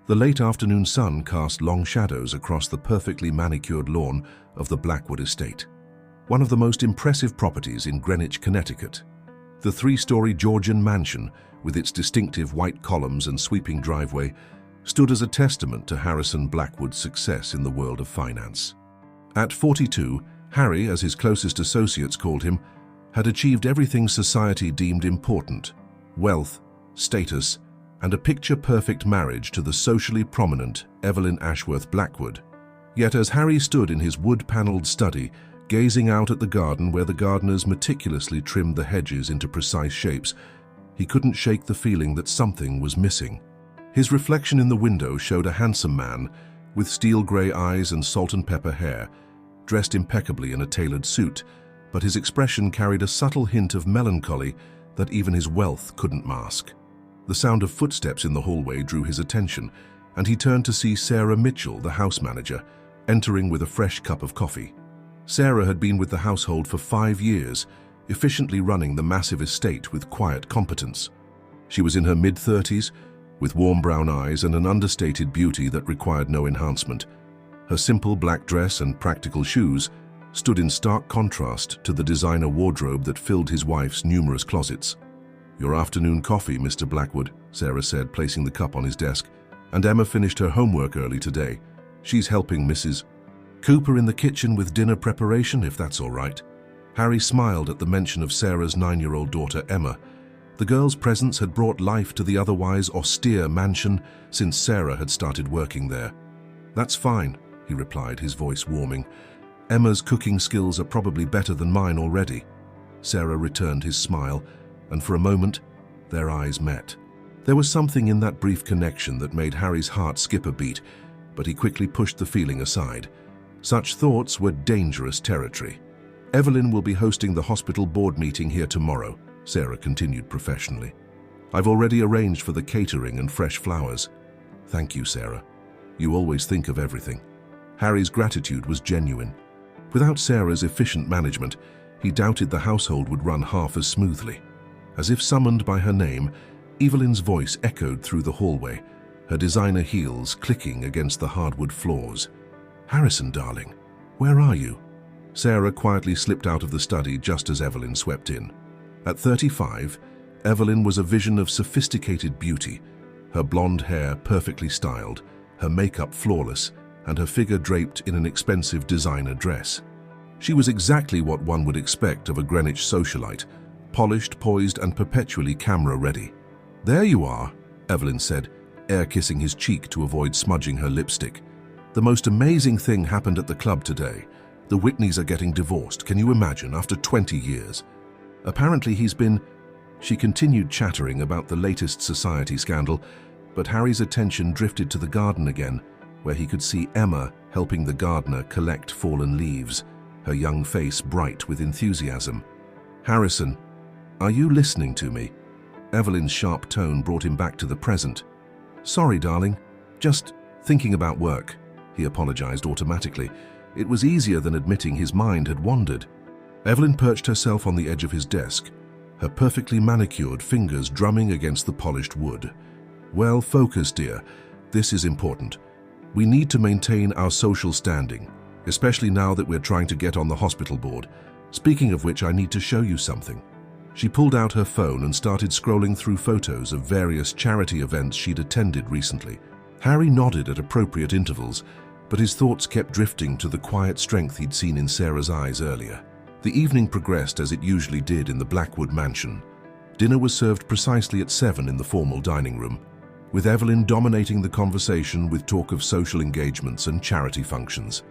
The late afternoon sun cast long shadows across the perfectly manicured lawn of the Blackwood estate, one of the most impressive properties in Greenwich, Connecticut. The three-story Georgian mansion, with its distinctive white columns and sweeping driveway, stood as a testament to Harrison Blackwood's success in the world of finance. At 42, Harry, as his closest associates called him, had achieved everything society deemed important: wealth, status, and a picture-perfect marriage to the socially prominent Evelyn Ashworth Blackwood. Yet as Harry stood in his wood-paneled study, gazing out at the garden where the gardeners meticulously trimmed the hedges into precise shapes, he couldn't shake the feeling that something was missing. His reflection in the window showed a handsome man with steel-grey eyes and salt-and-pepper hair, dressed impeccably in a tailored suit, but his expression carried a subtle hint of melancholy that even his wealth couldn't mask. The sound of footsteps in the hallway drew his attention, and he turned to see Sarah Mitchell, the house manager, entering with a fresh cup of coffee. Sarah had been with the household for 5 years, efficiently running the massive estate with quiet competence. She was in her mid-30s, with warm brown eyes and an understated beauty that required no enhancement. Her simple black dress and practical shoes stood in stark contrast to the designer wardrobe that filled his wife's numerous closets. "Your afternoon coffee, Mr. Blackwood," Sarah said, placing the cup on his desk. "And Emma finished her homework early today. She's helping Mrs. Cooper in the kitchen with dinner preparation, if that's all right." Harry smiled at the mention of Sarah's 9-year-old daughter, Emma. The girl's presence had brought life to the otherwise austere mansion since Sarah had started working there. "That's fine," he replied, his voice warming. "Emma's cooking skills are probably better than mine already." Sarah returned his smile, and for a moment, their eyes met. There was something in that brief connection that made Harry's heart skip a beat, but he quickly pushed the feeling aside. Such thoughts were dangerous territory. "Evelyn will be hosting the hospital board meeting here tomorrow," Sarah continued professionally. "I've already arranged for the catering and fresh flowers." "Thank you, Sarah. You always think of everything." Harry's gratitude was genuine. Without Sarah's efficient management, he doubted the household would run half as smoothly. As if summoned by her name, Evelyn's voice echoed through the hallway, her designer heels clicking against the hardwood floors. "Harrison, darling, where are you?" Sarah quietly slipped out of the study just as Evelyn swept in. At 35, Evelyn was a vision of sophisticated beauty, her blonde hair perfectly styled, her makeup flawless, and her figure draped in an expensive designer dress. She was exactly what one would expect of a Greenwich socialite, polished, poised, and perpetually camera-ready. "There you are," Evelyn said, air-kissing his cheek to avoid smudging her lipstick. "The most amazing thing happened at the club today. The Whitneys are getting divorced, can you imagine, after 20 years? Apparently he's been..." She continued chattering about the latest society scandal, but Harry's attention drifted to the garden again, where he could see Emma helping the gardener collect fallen leaves, her young face bright with enthusiasm. "Harrison, are you listening to me?" Evelyn's sharp tone brought him back to the present. "Sorry, darling. Just thinking about work," he apologized automatically. It was easier than admitting his mind had wandered. Evelyn perched herself on the edge of his desk, her perfectly manicured fingers drumming against the polished wood. "Well, focus, dear. This is important. We need to maintain our social standing, especially now that we're trying to get on the hospital board. Speaking of which, I need to show you something." She pulled out her phone and started scrolling through photos of various charity events she'd attended recently. Harry nodded at appropriate intervals, but his thoughts kept drifting to the quiet strength he'd seen in Sarah's eyes earlier. The evening progressed as it usually did in the Blackwood mansion. Dinner was served precisely at 7 in the formal dining room, with Evelyn dominating the conversation with talk of social engagements and charity functions.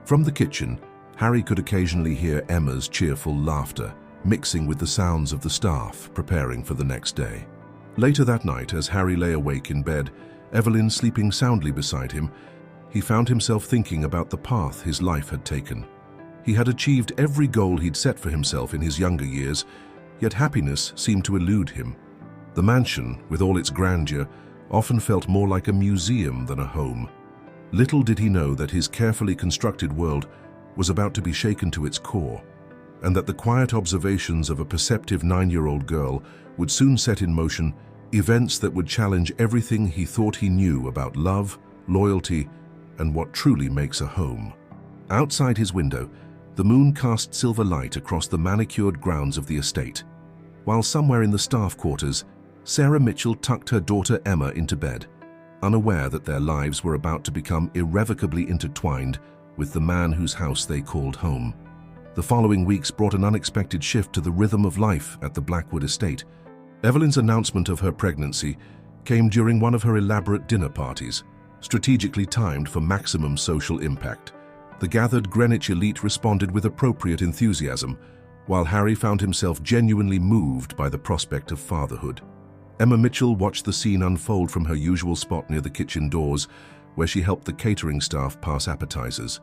From the kitchen, Harry could occasionally hear Emma's cheerful laughter, mixing with the sounds of the staff preparing for the next day. Later that night, as Harry lay awake in bed, Evelyn sleeping soundly beside him, he found himself thinking about the path his life had taken. He had achieved every goal he'd set for himself in his younger years, yet happiness seemed to elude him. The mansion, with all its grandeur, often felt more like a museum than a home. Little did he know that his carefully constructed world was about to be shaken to its core, and that the quiet observations of a perceptive 9-year-old girl would soon set in motion Events that would challenge everything he thought he knew about love, loyalty, and what truly makes a home. Outside his window, the moon cast silver light across the manicured grounds of the estate. While somewhere in the staff quarters, Sarah Mitchell tucked her daughter Emma into bed, unaware that their lives were about to become irrevocably intertwined with the man whose house they called home. The following weeks brought an unexpected shift to the rhythm of life at the Blackwood estate. Evelyn's announcement of her pregnancy came during one of her elaborate dinner parties, strategically timed for maximum social impact. The gathered Greenwich elite responded with appropriate enthusiasm, while Harry found himself genuinely moved by the prospect of fatherhood. Emma Mitchell watched the scene unfold from her usual spot near the kitchen doors, where she helped the catering staff pass appetizers.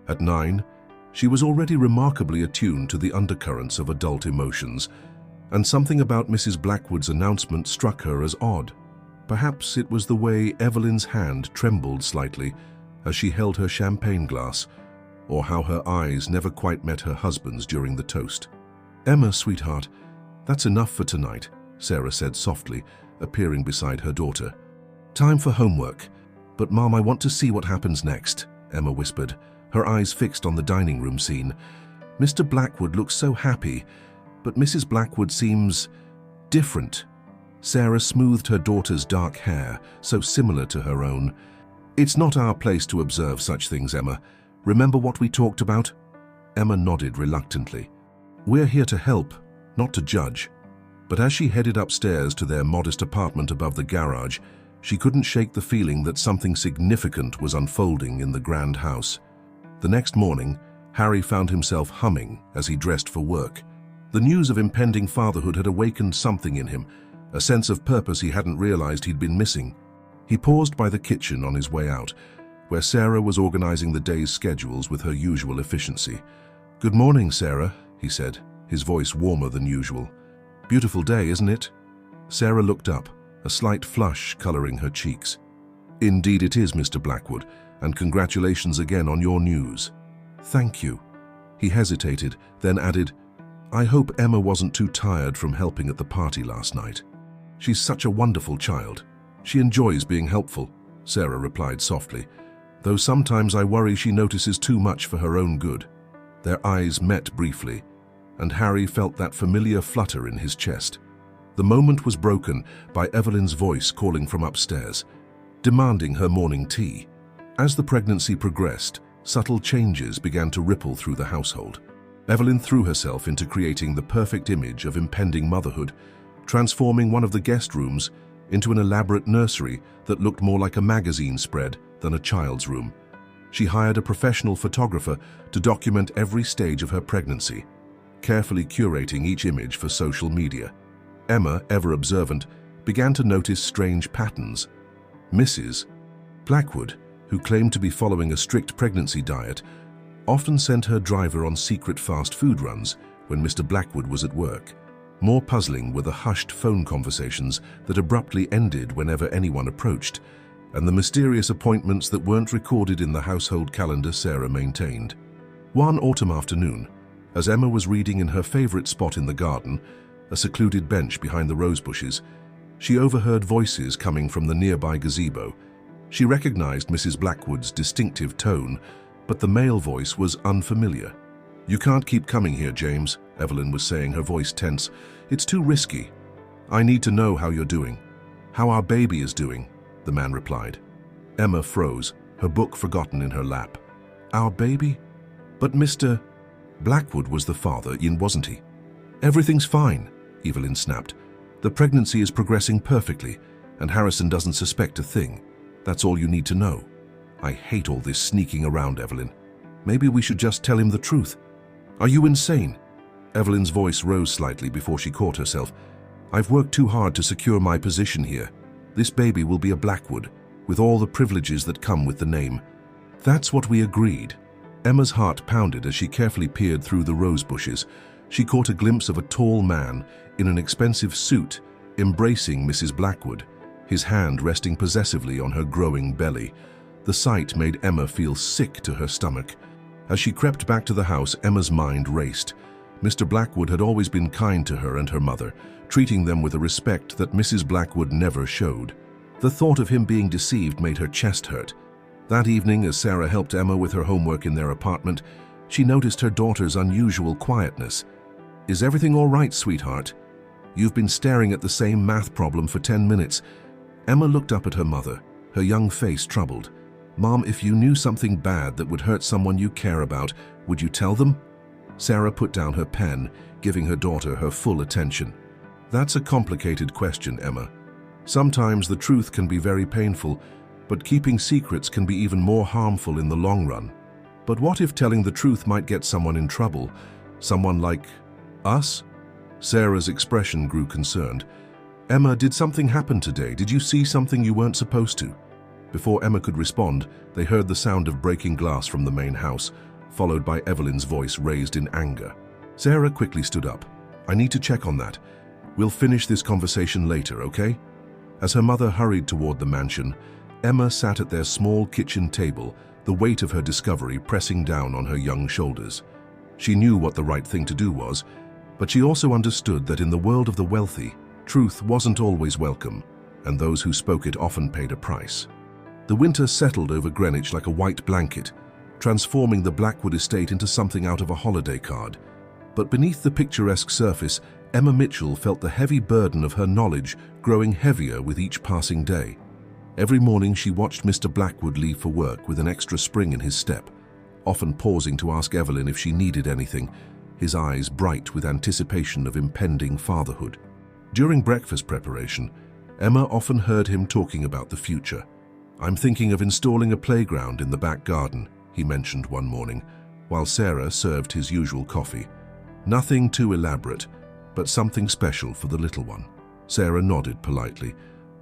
At 9, she was already remarkably attuned to the undercurrents of adult emotions, and something about Mrs. Blackwood's announcement struck her as odd. Perhaps it was the way Evelyn's hand trembled slightly as she held her champagne glass, or how her eyes never quite met her husband's during the toast. "Emma, sweetheart, that's enough for tonight," Sarah said softly, appearing beside her daughter. "Time for homework. But Mom, I want to see what happens next," Emma whispered, her eyes fixed on the dining room scene. "Mr. Blackwood looks so happy, but Mrs. Blackwood seems different." Sarah smoothed her daughter's dark hair, so similar to her own. "It's not our place to observe such things, Emma. Remember what we talked about?" Emma nodded reluctantly. "We're here to help, not to judge." But as she headed upstairs to their modest apartment above the garage, she couldn't shake the feeling that something significant was unfolding in the grand house. The next morning, Harry found himself humming as he dressed for work. The news of impending fatherhood had awakened something in him, a sense of purpose he hadn't realized he'd been missing. He paused by the kitchen on his way out, where Sarah was organizing the day's schedules with her usual efficiency. "Good morning, Sarah," he said, his voice warmer than usual. "Beautiful day, isn't it?" Sarah looked up, a slight flush coloring her cheeks. "Indeed it is, Mr. Blackwood, and congratulations again on your news." "Thank you." He hesitated, then added, "I hope Emma wasn't too tired from helping at the party last night." "She's such a wonderful child. She enjoys being helpful," Sarah replied softly, "though sometimes I worry she notices too much for her own good." Their eyes met briefly, and Harry felt that familiar flutter in his chest. The moment was broken by Evelyn's voice calling from upstairs, demanding her morning tea. As the pregnancy progressed, subtle changes began to ripple through the household. Evelyn threw herself into creating the perfect image of impending motherhood, transforming one of the guest rooms into an elaborate nursery that looked more like a magazine spread than a child's room. She hired a professional photographer to document every stage of her pregnancy, carefully curating each image for social media. Emma, ever observant, began to notice strange patterns. Mrs. Blackwood, who claimed to be following a strict pregnancy diet, often sent her driver on secret fast food runs when Mr. Blackwood was at work. More puzzling were the hushed phone conversations that abruptly ended whenever anyone approached, and the mysterious appointments that weren't recorded in the household calendar Sarah maintained. One autumn afternoon, as Emma was reading in her favorite spot in the garden, a secluded bench behind the rose bushes, she overheard voices coming from the nearby gazebo. She recognized Mrs. Blackwood's distinctive tone, but the male voice was unfamiliar. "You can't keep coming here, James," Evelyn was saying, her voice tense. "It's too risky. I need to know how you're doing." "How our baby is doing," the man replied. Emma froze, her book forgotten in her lap. "Our baby? But Mr. Blackwood was the father, wasn't he?" "Everything's fine," Evelyn snapped. "The pregnancy is progressing perfectly, and Harrison doesn't suspect a thing. That's all you need to know." "I hate all this sneaking around, Evelyn. Maybe we should just tell him the truth." "Are you insane?" Evelyn's voice rose slightly before she caught herself. "I've worked too hard to secure my position here. This baby will be a Blackwood, with all the privileges that come with the name." "That's what we agreed." Emma's heart pounded as she carefully peered through the rose bushes. She caught a glimpse of a tall man in an expensive suit embracing Mrs. Blackwood, his hand resting possessively on her growing belly. The sight made Emma feel sick to her stomach. As she crept back to the house, Emma's mind raced. Mr. Blackwood had always been kind to her and her mother, treating them with a respect that Mrs. Blackwood never showed. The thought of him being deceived made her chest hurt. That evening, as Sarah helped Emma with her homework in their apartment, she noticed her daughter's unusual quietness. "Is everything all right, sweetheart? You've been staring at the same math problem for 10 minutes. Emma looked up at her mother, her young face troubled. "Mom, if you knew something bad that would hurt someone you care about, would you tell them?" Sarah put down her pen, giving her daughter her full attention. "That's a complicated question, Emma. Sometimes the truth can be very painful, but keeping secrets can be even more harmful in the long run. But what if telling the truth might get someone in trouble? Someone like us?" Sarah's expression grew concerned. "Emma, did something happen today? Did you see something you weren't supposed to?" Before Emma could respond, they heard the sound of breaking glass from the main house, followed by Evelyn's voice raised in anger. Sarah quickly stood up. "I need to check on that. We'll finish this conversation later, okay?" As her mother hurried toward the mansion, Emma sat at their small kitchen table, the weight of her discovery pressing down on her young shoulders. She knew what the right thing to do was, but she also understood that in the world of the wealthy, truth wasn't always welcome, and those who spoke it often paid a price. The winter settled over Greenwich like a white blanket, transforming the Blackwood estate into something out of a holiday card. But beneath the picturesque surface, Emma Mitchell felt the heavy burden of her knowledge growing heavier with each passing day. Every morning she watched Mr. Blackwood leave for work with an extra spring in his step, often pausing to ask Evelyn if she needed anything, his eyes bright with anticipation of impending fatherhood. During breakfast preparation, Emma often heard him talking about the future. "I'm thinking of installing a playground in the back garden," he mentioned one morning, while Sarah served his usual coffee. Nothing too elaborate, but something special for the little one. Sarah nodded politely,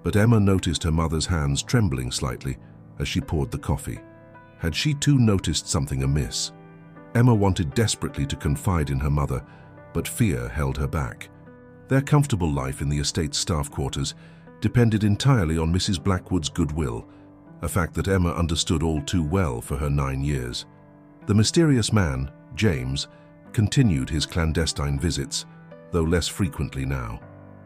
but Emma noticed her mother's hands trembling slightly as she poured the coffee. Had she too noticed something amiss? Emma wanted desperately to confide in her mother, but fear held her back. Their comfortable life in the estate's staff quarters depended entirely on Mrs. Blackwood's goodwill, a fact that Emma understood all too well for her 9 years. The mysterious man, James, continued his clandestine visits, though less frequently now.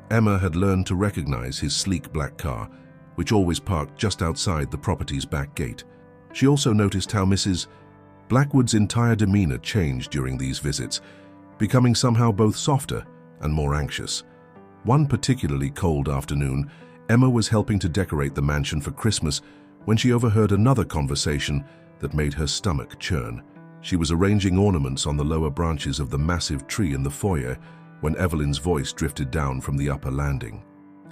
Emma had learned to recognize his sleek black car, which always parked just outside the property's back gate. She also noticed how Mrs. Blackwood's entire demeanor changed during these visits, becoming somehow both softer and more anxious. One particularly cold afternoon, Emma was helping to decorate the mansion for Christmas when she overheard another conversation that made her stomach churn. She was arranging ornaments on the lower branches of the massive tree in the foyer when Evelyn's voice drifted down from the upper landing.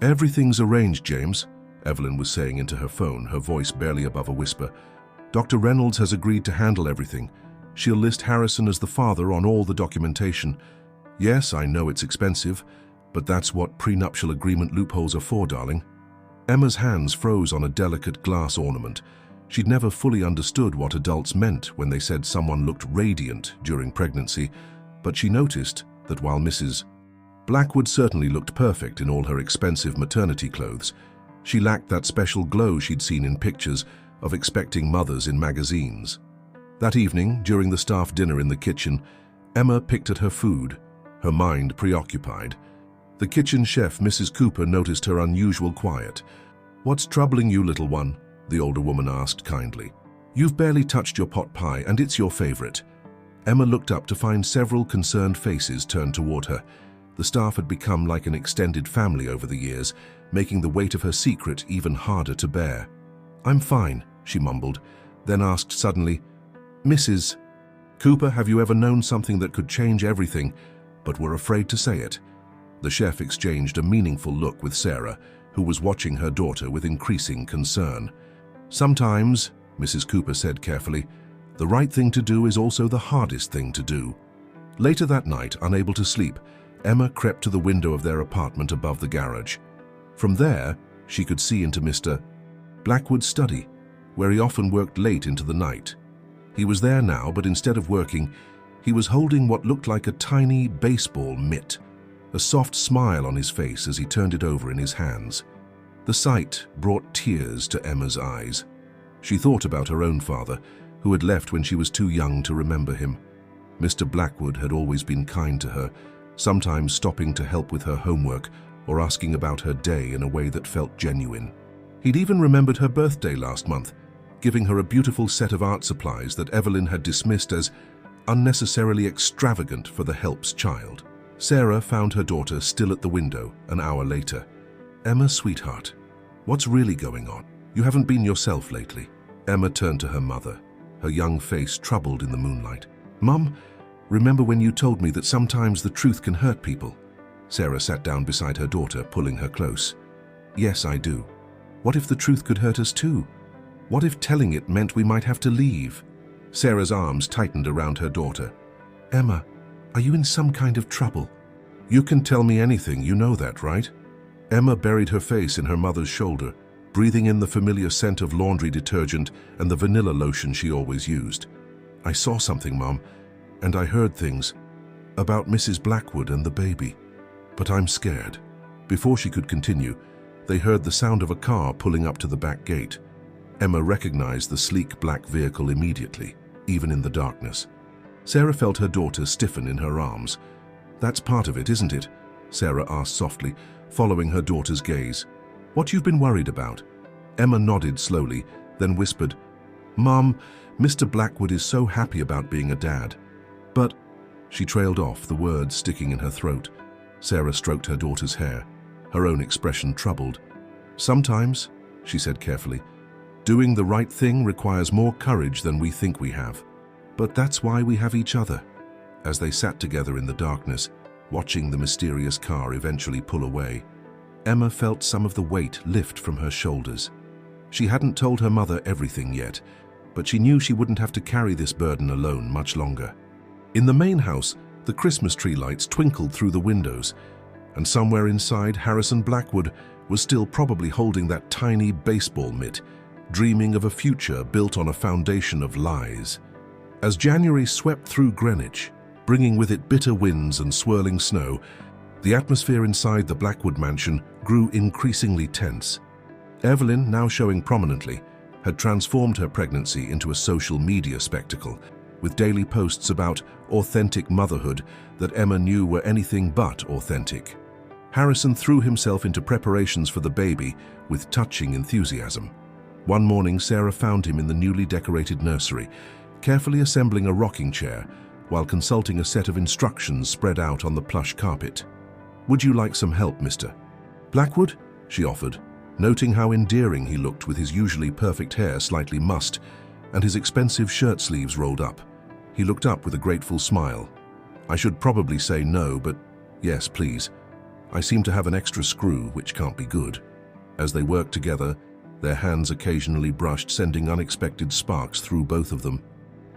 "Everything's arranged, James," Evelyn was saying into her phone, her voice barely above a whisper. "Dr. Reynolds has agreed to handle everything. She'll list Harrison as the father on all the documentation. Yes, I know it's expensive, but that's what prenuptial agreement loopholes are for, darling." Emma's hands froze on a delicate glass ornament. She'd never fully understood what adults meant when they said someone looked radiant during pregnancy, but she noticed that while Mrs. Blackwood certainly looked perfect in all her expensive maternity clothes, she lacked that special glow she'd seen in pictures of expecting mothers in magazines. That evening, during the staff dinner in the kitchen, Emma picked at her food, her mind preoccupied. The kitchen chef, Mrs. Cooper, noticed her unusual quiet. "What's troubling you, little one?" the older woman asked kindly. "You've barely touched your pot pie, and it's your favorite." Emma looked up to find several concerned faces turned toward her. The staff had become like an extended family over the years, making the weight of her secret even harder to bear. "I'm fine," she mumbled, then asked suddenly, "Mrs. Cooper, have you ever known something that could change everything, but were afraid to say it?" The chef exchanged a meaningful look with Sarah, who was watching her daughter with increasing concern. "Sometimes," Mrs. Cooper said carefully, "the right thing to do is also the hardest thing to do." Later that night, unable to sleep, Emma crept to the window of their apartment above the garage. From there, she could see into Mr. Blackwood's study, where he often worked late into the night. He was there now, but instead of working, he was holding what looked like a tiny baseball mitt, a soft smile on his face as he turned it over in his hands. The sight brought tears to Emma's eyes. She thought about her own father, who had left when she was too young to remember him. Mr. Blackwood had always been kind to her, sometimes stopping to help with her homework or asking about her day in a way that felt genuine. He'd even remembered her birthday last month, giving her a beautiful set of art supplies that Evelyn had dismissed as unnecessarily extravagant for the help's child. Sarah found her daughter still at the window an hour later. "Emma, sweetheart, what's really going on? You haven't been yourself lately." Emma turned to her mother, her young face troubled in the moonlight. "Mum, remember when you told me that sometimes the truth can hurt people?" Sarah sat down beside her daughter, pulling her close. "Yes, I do. What if the truth could hurt us too? What if telling it meant we might have to leave?" Sarah's arms tightened around her daughter. "Emma, are you in some kind of trouble?" "You can tell me anything, you know that, right?" Emma buried her face in her mother's shoulder, breathing in the familiar scent of laundry detergent and the vanilla lotion she always used. "I saw something, Mom, and I heard things about Mrs. Blackwood and the baby. But I'm scared." Before she could continue, they heard the sound of a car pulling up to the back gate. Emma recognized the sleek black vehicle immediately, even in the darkness. Sarah felt her daughter stiffen in her arms. "That's part of it, isn't it?" Sarah asked softly, following her daughter's gaze. "What you've been worried about?" Emma nodded slowly, then whispered, "Mom, Mr. Blackwood is so happy about being a dad. But—" She trailed off, the words sticking in her throat. Sarah stroked her daughter's hair, her own expression troubled. "Sometimes," she said carefully, "doing the right thing requires more courage than we think we have. But that's why we have each other." As they sat together in the darkness, watching the mysterious car eventually pull away, Emma felt some of the weight lift from her shoulders. She hadn't told her mother everything yet, but she knew she wouldn't have to carry this burden alone much longer. In the main house, the Christmas tree lights twinkled through the windows, and somewhere inside, Harrison Blackwood was still probably holding that tiny baseball mitt, dreaming of a future built on a foundation of lies. As January swept through Greenwich, bringing with it bitter winds and swirling snow, the atmosphere inside the Blackwood mansion grew increasingly tense. Evelyn, now showing prominently, had transformed her pregnancy into a social media spectacle, with daily posts about authentic motherhood that Emma knew were anything but authentic. Harrison threw himself into preparations for the baby with touching enthusiasm. One morning, Sarah found him in the newly decorated nursery, carefully assembling a rocking chair while consulting a set of instructions spread out on the plush carpet. "Would you like some help, Mr. Blackwood?" she offered, noting how endearing he looked with his usually perfect hair slightly mussed and his expensive shirt sleeves rolled up. He looked up with a grateful smile. "I should probably say no, but yes, please. I seem to have an extra screw, which can't be good." As they worked together, their hands occasionally brushed, sending unexpected sparks through both of them.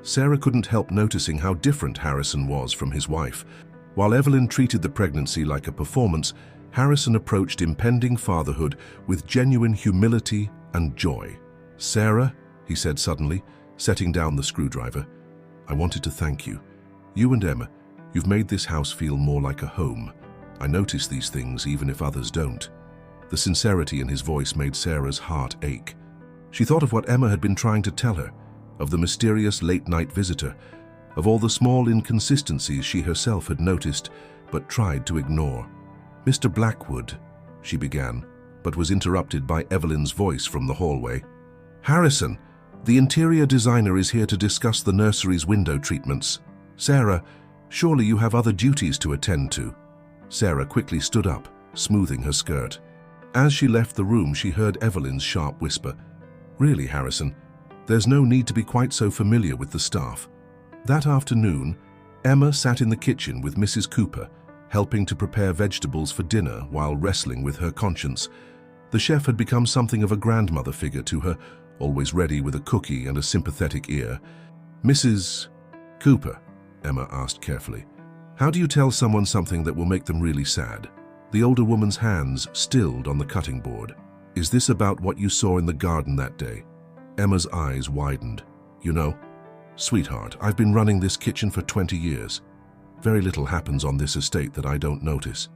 Sarah couldn't help noticing how different Harrison was from his wife. While Evelyn treated the pregnancy like a performance, Harrison approached impending fatherhood with genuine humility and joy. "Sarah," he said suddenly, setting down the screwdriver, "I wanted to thank you. You and Emma, you've made this house feel more like a home. I notice these things even if others don't." The sincerity in his voice made Sarah's heart ache. She thought of what Emma had been trying to tell her, of the mysterious late-night visitor, of all the small inconsistencies she herself had noticed but tried to ignore. "Mr. Blackwood," she began, but was interrupted by Evelyn's voice from the hallway. "Harrison, the interior designer is here to discuss the nursery's window treatments. Sarah, surely you have other duties to attend to." Sarah quickly stood up, smoothing her skirt. As she left the room, she heard Evelyn's sharp whisper, "Really, Harrison, there's no need to be quite so familiar with the staff." That afternoon, Emma sat in the kitchen with Mrs. Cooper, helping to prepare vegetables for dinner while wrestling with her conscience. The chef had become something of a grandmother figure to her, always ready with a cookie and a sympathetic ear. "Mrs. Cooper," Emma asked carefully, "how do you tell someone something that will make them really sad?" The older woman's hands stilled on the cutting board. "Is this about what you saw in the garden that day?" Emma's eyes widened. "You know, sweetheart, I've been running this kitchen for 20 years. Very little happens on this estate that I don't notice."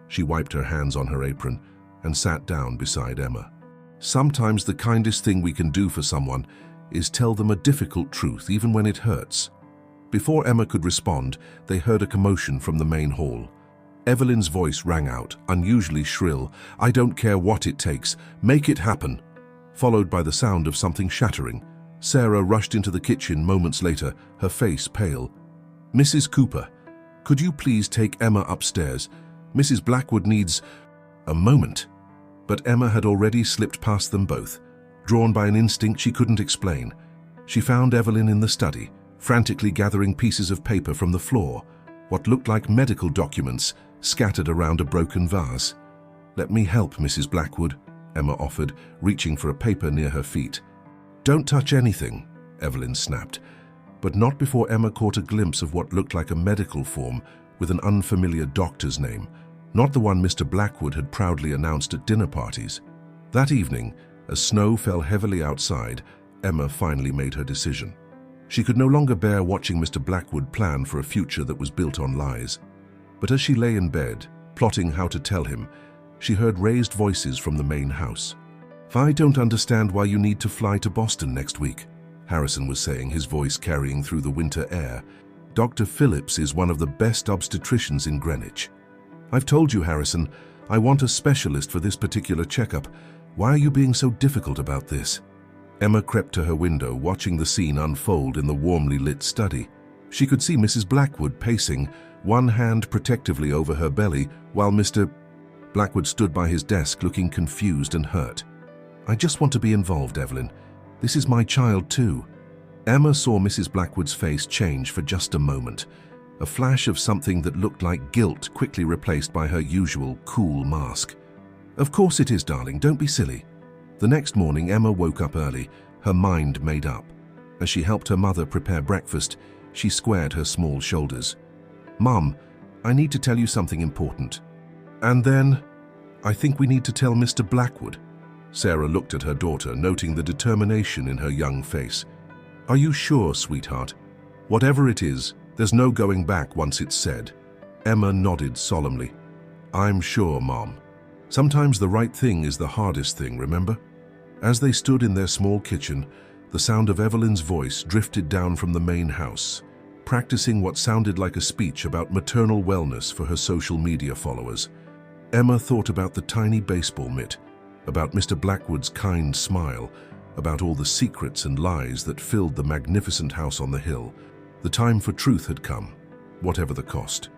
She wiped her hands on her apron and sat down beside Emma. "Sometimes the kindest thing we can do for someone is tell them a difficult truth, even when it hurts. Before Emma could respond, they heard a commotion from the main hall. Evelyn's voice rang out, unusually shrill, "I don't care what it takes, make it happen," followed by the sound of something shattering. Sarah rushed into the kitchen moments later, her face pale. "Mrs. Cooper, could you please take Emma upstairs? Mrs. Blackwood needs—" A moment. But Emma had already slipped past them both. Drawn by an instinct she couldn't explain, she found Evelyn in the study, frantically gathering pieces of paper from the floor, what looked like medical documents scattered around a broken vase. "Let me help, Mrs. Blackwood," Emma offered, reaching for a paper near her feet. "Don't touch anything," Evelyn snapped, but not before Emma caught a glimpse of what looked like a medical form with an unfamiliar doctor's name, not the one Mr. Blackwood had proudly announced at dinner parties. That evening, as snow fell heavily outside, Emma finally made her decision. She could no longer bear watching Mr. Blackwood plan for a future that was built on lies. But as she lay in bed, plotting how to tell him, she heard raised voices from the main house. "I don't understand why you need to fly to Boston next week," Harrison was saying, his voice carrying through the winter air. "Dr. Phillips is one of the best obstetricians in Greenwich." "I've told you, Harrison, I want a specialist for this particular checkup. Why are you being so difficult about this?" Emma crept to her window, watching the scene unfold in the warmly lit study. She could see Mrs. Blackwood pacing, one hand protectively over her belly, while Mr. Blackwood stood by his desk looking confused and hurt. "I just want to be involved, Evelyn. This is my child too." Emma saw Mrs. Blackwood's face change for just a moment. A flash of something that looked like guilt quickly replaced by her usual cool mask. "Of course it is, darling. Don't be silly." The next morning, Emma woke up early, her mind made up. As she helped her mother prepare breakfast, she squared her small shoulders. "Mum, I need to tell you something important." "And then, I think we need to tell Mr. Blackwood." Sarah looked at her daughter, noting the determination in her young face. "Are you sure, sweetheart? Whatever it is, there's no going back once it's said." Emma nodded solemnly. "I'm sure, Mom. Sometimes the right thing is the hardest thing, remember?" As they stood in their small kitchen, the sound of Evelyn's voice drifted down from the main house, practicing what sounded like a speech about maternal wellness for her social media followers. Emma thought about the tiny baseball mitt, about Mr. Blackwood's kind smile, about all the secrets and lies that filled the magnificent house on the hill. The time for truth had come, whatever the cost.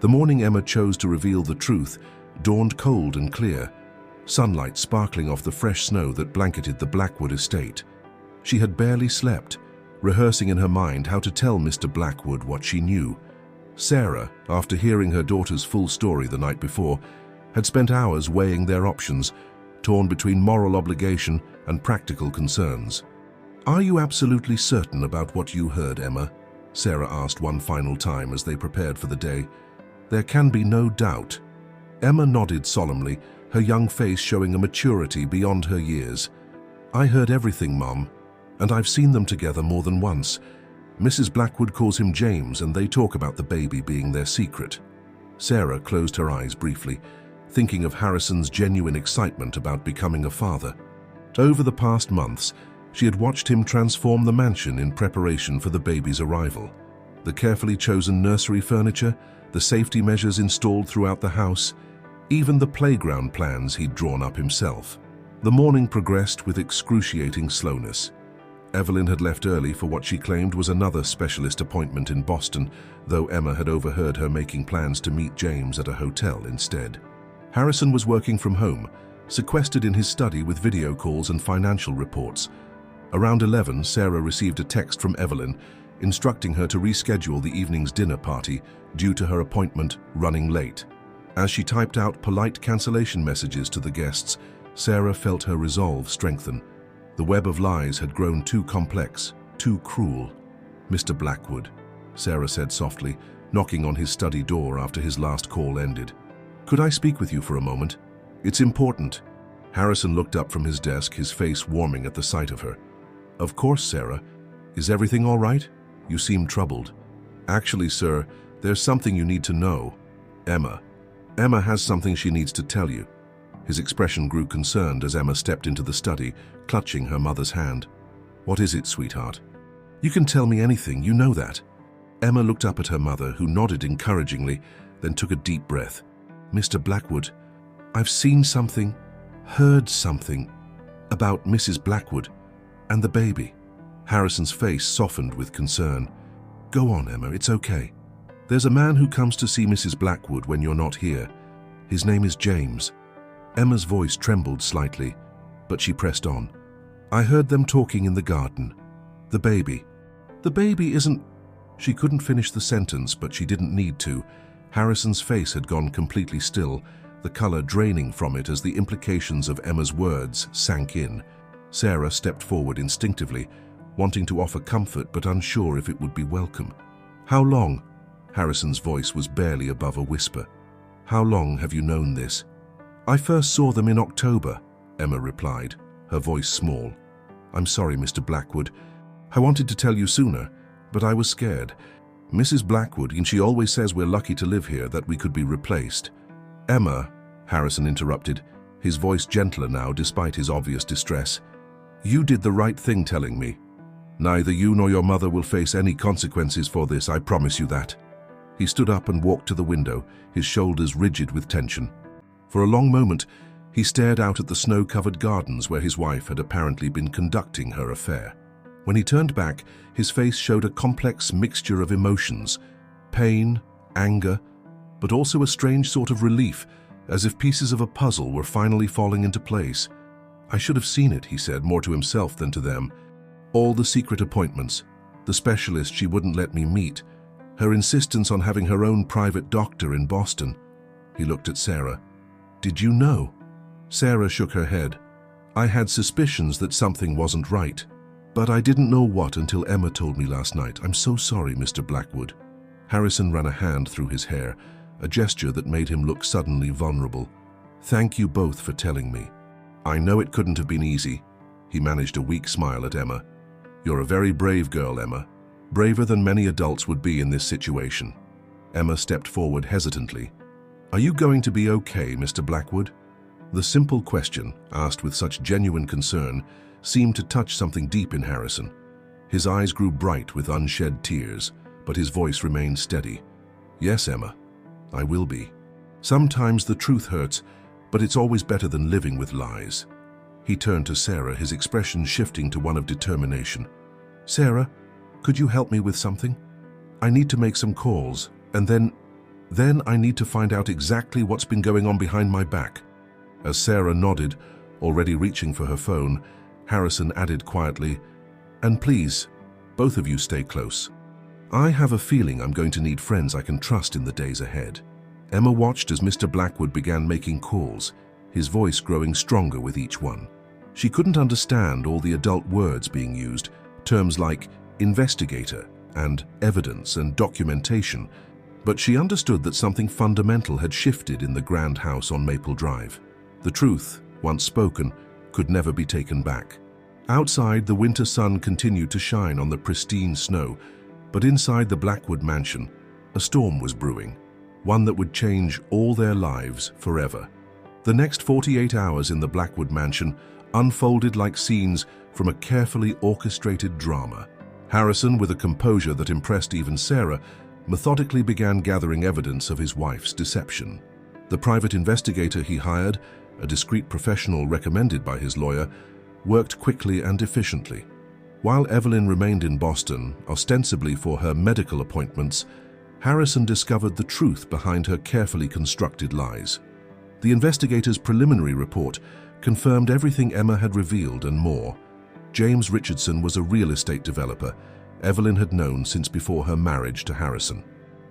The morning Emma chose to reveal the truth dawned cold and clear, sunlight sparkling off the fresh snow that blanketed the Blackwood estate. She had barely slept, rehearsing in her mind how to tell Mr. Blackwood what she knew. Sarah, after hearing her daughter's full story the night before, had spent hours weighing their options, torn between moral obligation and practical concerns. "Are you absolutely certain about what you heard, Emma?" Sarah asked one final time as they prepared for the day. "There can be no doubt." Emma nodded solemnly, her young face showing a maturity beyond her years. "I heard everything, Mum, and I've seen them together more than once. Mrs. Blackwood calls him James, and they talk about the baby being their secret." Sarah closed her eyes briefly, thinking of Harrison's genuine excitement about becoming a father. Over the past months, she had watched him transform the mansion in preparation for the baby's arrival. The carefully chosen nursery furniture, the safety measures installed throughout the house, even the playground plans he'd drawn up himself. The morning progressed with excruciating slowness. Evelyn had left early for what she claimed was another specialist appointment in Boston, though Emma had overheard her making plans to meet James at a hotel instead. Harrison was working from home, sequestered in his study with video calls and financial reports. Around 11, Sarah received a text from Evelyn instructing her to reschedule the evening's dinner party due to her appointment running late. As she typed out polite cancellation messages to the guests, Sarah felt her resolve strengthen. The web of lies had grown too complex, too cruel. "Mr. Blackwood," Sarah said softly, knocking on his study door after his last call ended. "Could I speak with you for a moment? It's important." Harrison looked up from his desk, his face warming at the sight of her. "Of course, Sarah. Is everything all right? You seem troubled." "Actually, sir, there's something you need to know. Emma has something she needs to tell you." His expression grew concerned as Emma stepped into the study, clutching her mother's hand. "What is it, sweetheart?" "You can tell me anything, you know that." Emma looked up at her mother, who nodded encouragingly, then took a deep breath. "Mr. Blackwood, I've seen something, heard something about Mrs. Blackwood and the baby." Harrison's face softened with concern. "Go on, Emma, it's okay. There's a man who comes to see Mrs. Blackwood when you're not here. His name is James." Emma's voice trembled slightly, but she pressed on. "I heard them talking in the garden. The baby. The baby isn't—" She couldn't finish the sentence, but she didn't need to. Harrison's face had gone completely still, the color draining from it as the implications of Emma's words sank in. Sarah stepped forward instinctively, wanting to offer comfort but unsure if it would be welcome. "How long?" Harrison's voice was barely above a whisper. "How long have you known this?" "I first saw them in October," Emma replied, her voice small. "I'm sorry, Mr. Blackwood. I wanted to tell you sooner, but I was scared. Mrs. Blackwood, and she always says we're lucky to live here, that we could be replaced." "Emma," Harrison interrupted, his voice gentler now despite his obvious distress, "you did the right thing telling me. Neither you nor your mother will face any consequences for this, I promise you that." He stood up and walked to the window, his shoulders rigid with tension. For a long moment, he stared out at the snow-covered gardens where his wife had apparently been conducting her affair. When he turned back, his face showed a complex mixture of emotions: pain, anger, but also a strange sort of relief, as if pieces of a puzzle were finally falling into place. "I should have seen it," he said, more to himself than to them. "All the secret appointments, the specialist she wouldn't let me meet, her insistence on having her own private doctor in Boston." He looked at Sarah. "Did you know?" Sarah shook her head. "I had suspicions that something wasn't right, but I didn't know what until Emma told me last night. I'm so sorry, Mr. Blackwood." Harrison ran a hand through his hair, a gesture that made him look suddenly vulnerable. "Thank you both for telling me. I know it couldn't have been easy." He managed a weak smile at Emma. "You're a very brave girl, Emma. Braver than many adults would be in this situation." Emma stepped forward hesitantly. "Are you going to be okay, Mr. Blackwood?" The simple question, asked with such genuine concern, seemed to touch something deep in Harrison. His eyes grew bright with unshed tears, but his voice remained steady. "Yes, Emma, I will be. Sometimes the truth hurts, but it's always better than living with lies." He turned to Sarah, his expression shifting to one of determination. "Sarah, could you help me with something? I need to make some calls, and then I need to find out exactly what's been going on behind my back." As Sarah nodded, already reaching for her phone, Harrison added quietly, "And please, both of you stay close. I have a feeling I'm going to need friends I can trust in the days ahead." Emma watched as Mr. Blackwood began making calls, his voice growing stronger with each one. She couldn't understand all the adult words being used, terms like investigator and evidence and documentation, but she understood that something fundamental had shifted in the grand house on Maple Drive. The truth, once spoken, could never be taken back. Outside, the winter sun continued to shine on the pristine snow, but inside the Blackwood mansion, a storm was brewing, one that would change all their lives forever. The next 48 hours in the Blackwood mansion unfolded like scenes from a carefully orchestrated drama. Harrison, with a composure that impressed even Sarah, methodically began gathering evidence of his wife's deception. The private investigator he hired, a discreet professional recommended by his lawyer, worked quickly and efficiently. While Evelyn remained in Boston, ostensibly for her medical appointments, Harrison discovered the truth behind her carefully constructed lies. The investigator's preliminary report confirmed everything Emma had revealed and more. James Richardson was a real estate developer Evelyn had known since before her marriage to Harrison.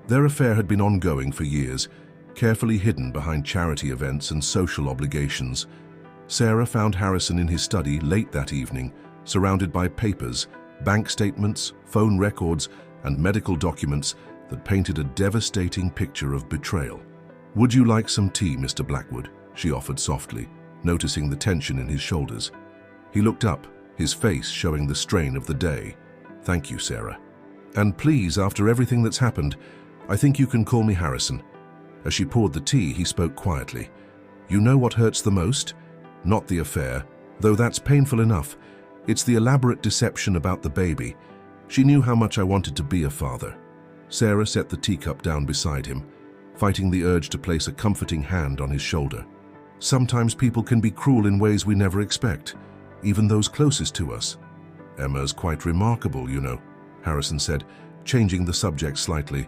Their affair had been ongoing for years, carefully hidden behind charity events and social obligations. Sarah found Harrison in his study late that evening, surrounded by papers, bank statements, phone records, and medical documents that painted a devastating picture of betrayal. "Would you like some tea, Mr. Blackwood?" she offered softly, noticing the tension in his shoulders. He looked up, his face showing the strain of the day. "Thank you, Sarah. And please, after everything that's happened, I think you can call me Harrison." As she poured the tea, he spoke quietly. "You know what hurts the most? Not the affair, though that's painful enough. It's the elaborate deception about the baby. She knew how much I wanted to be a father." Sarah set the teacup down beside him, fighting the urge to place a comforting hand on his shoulder. Sometimes people can be cruel in ways we never expect, even those closest to us. Emma's quite remarkable, you know, Harrison said, changing the subject slightly.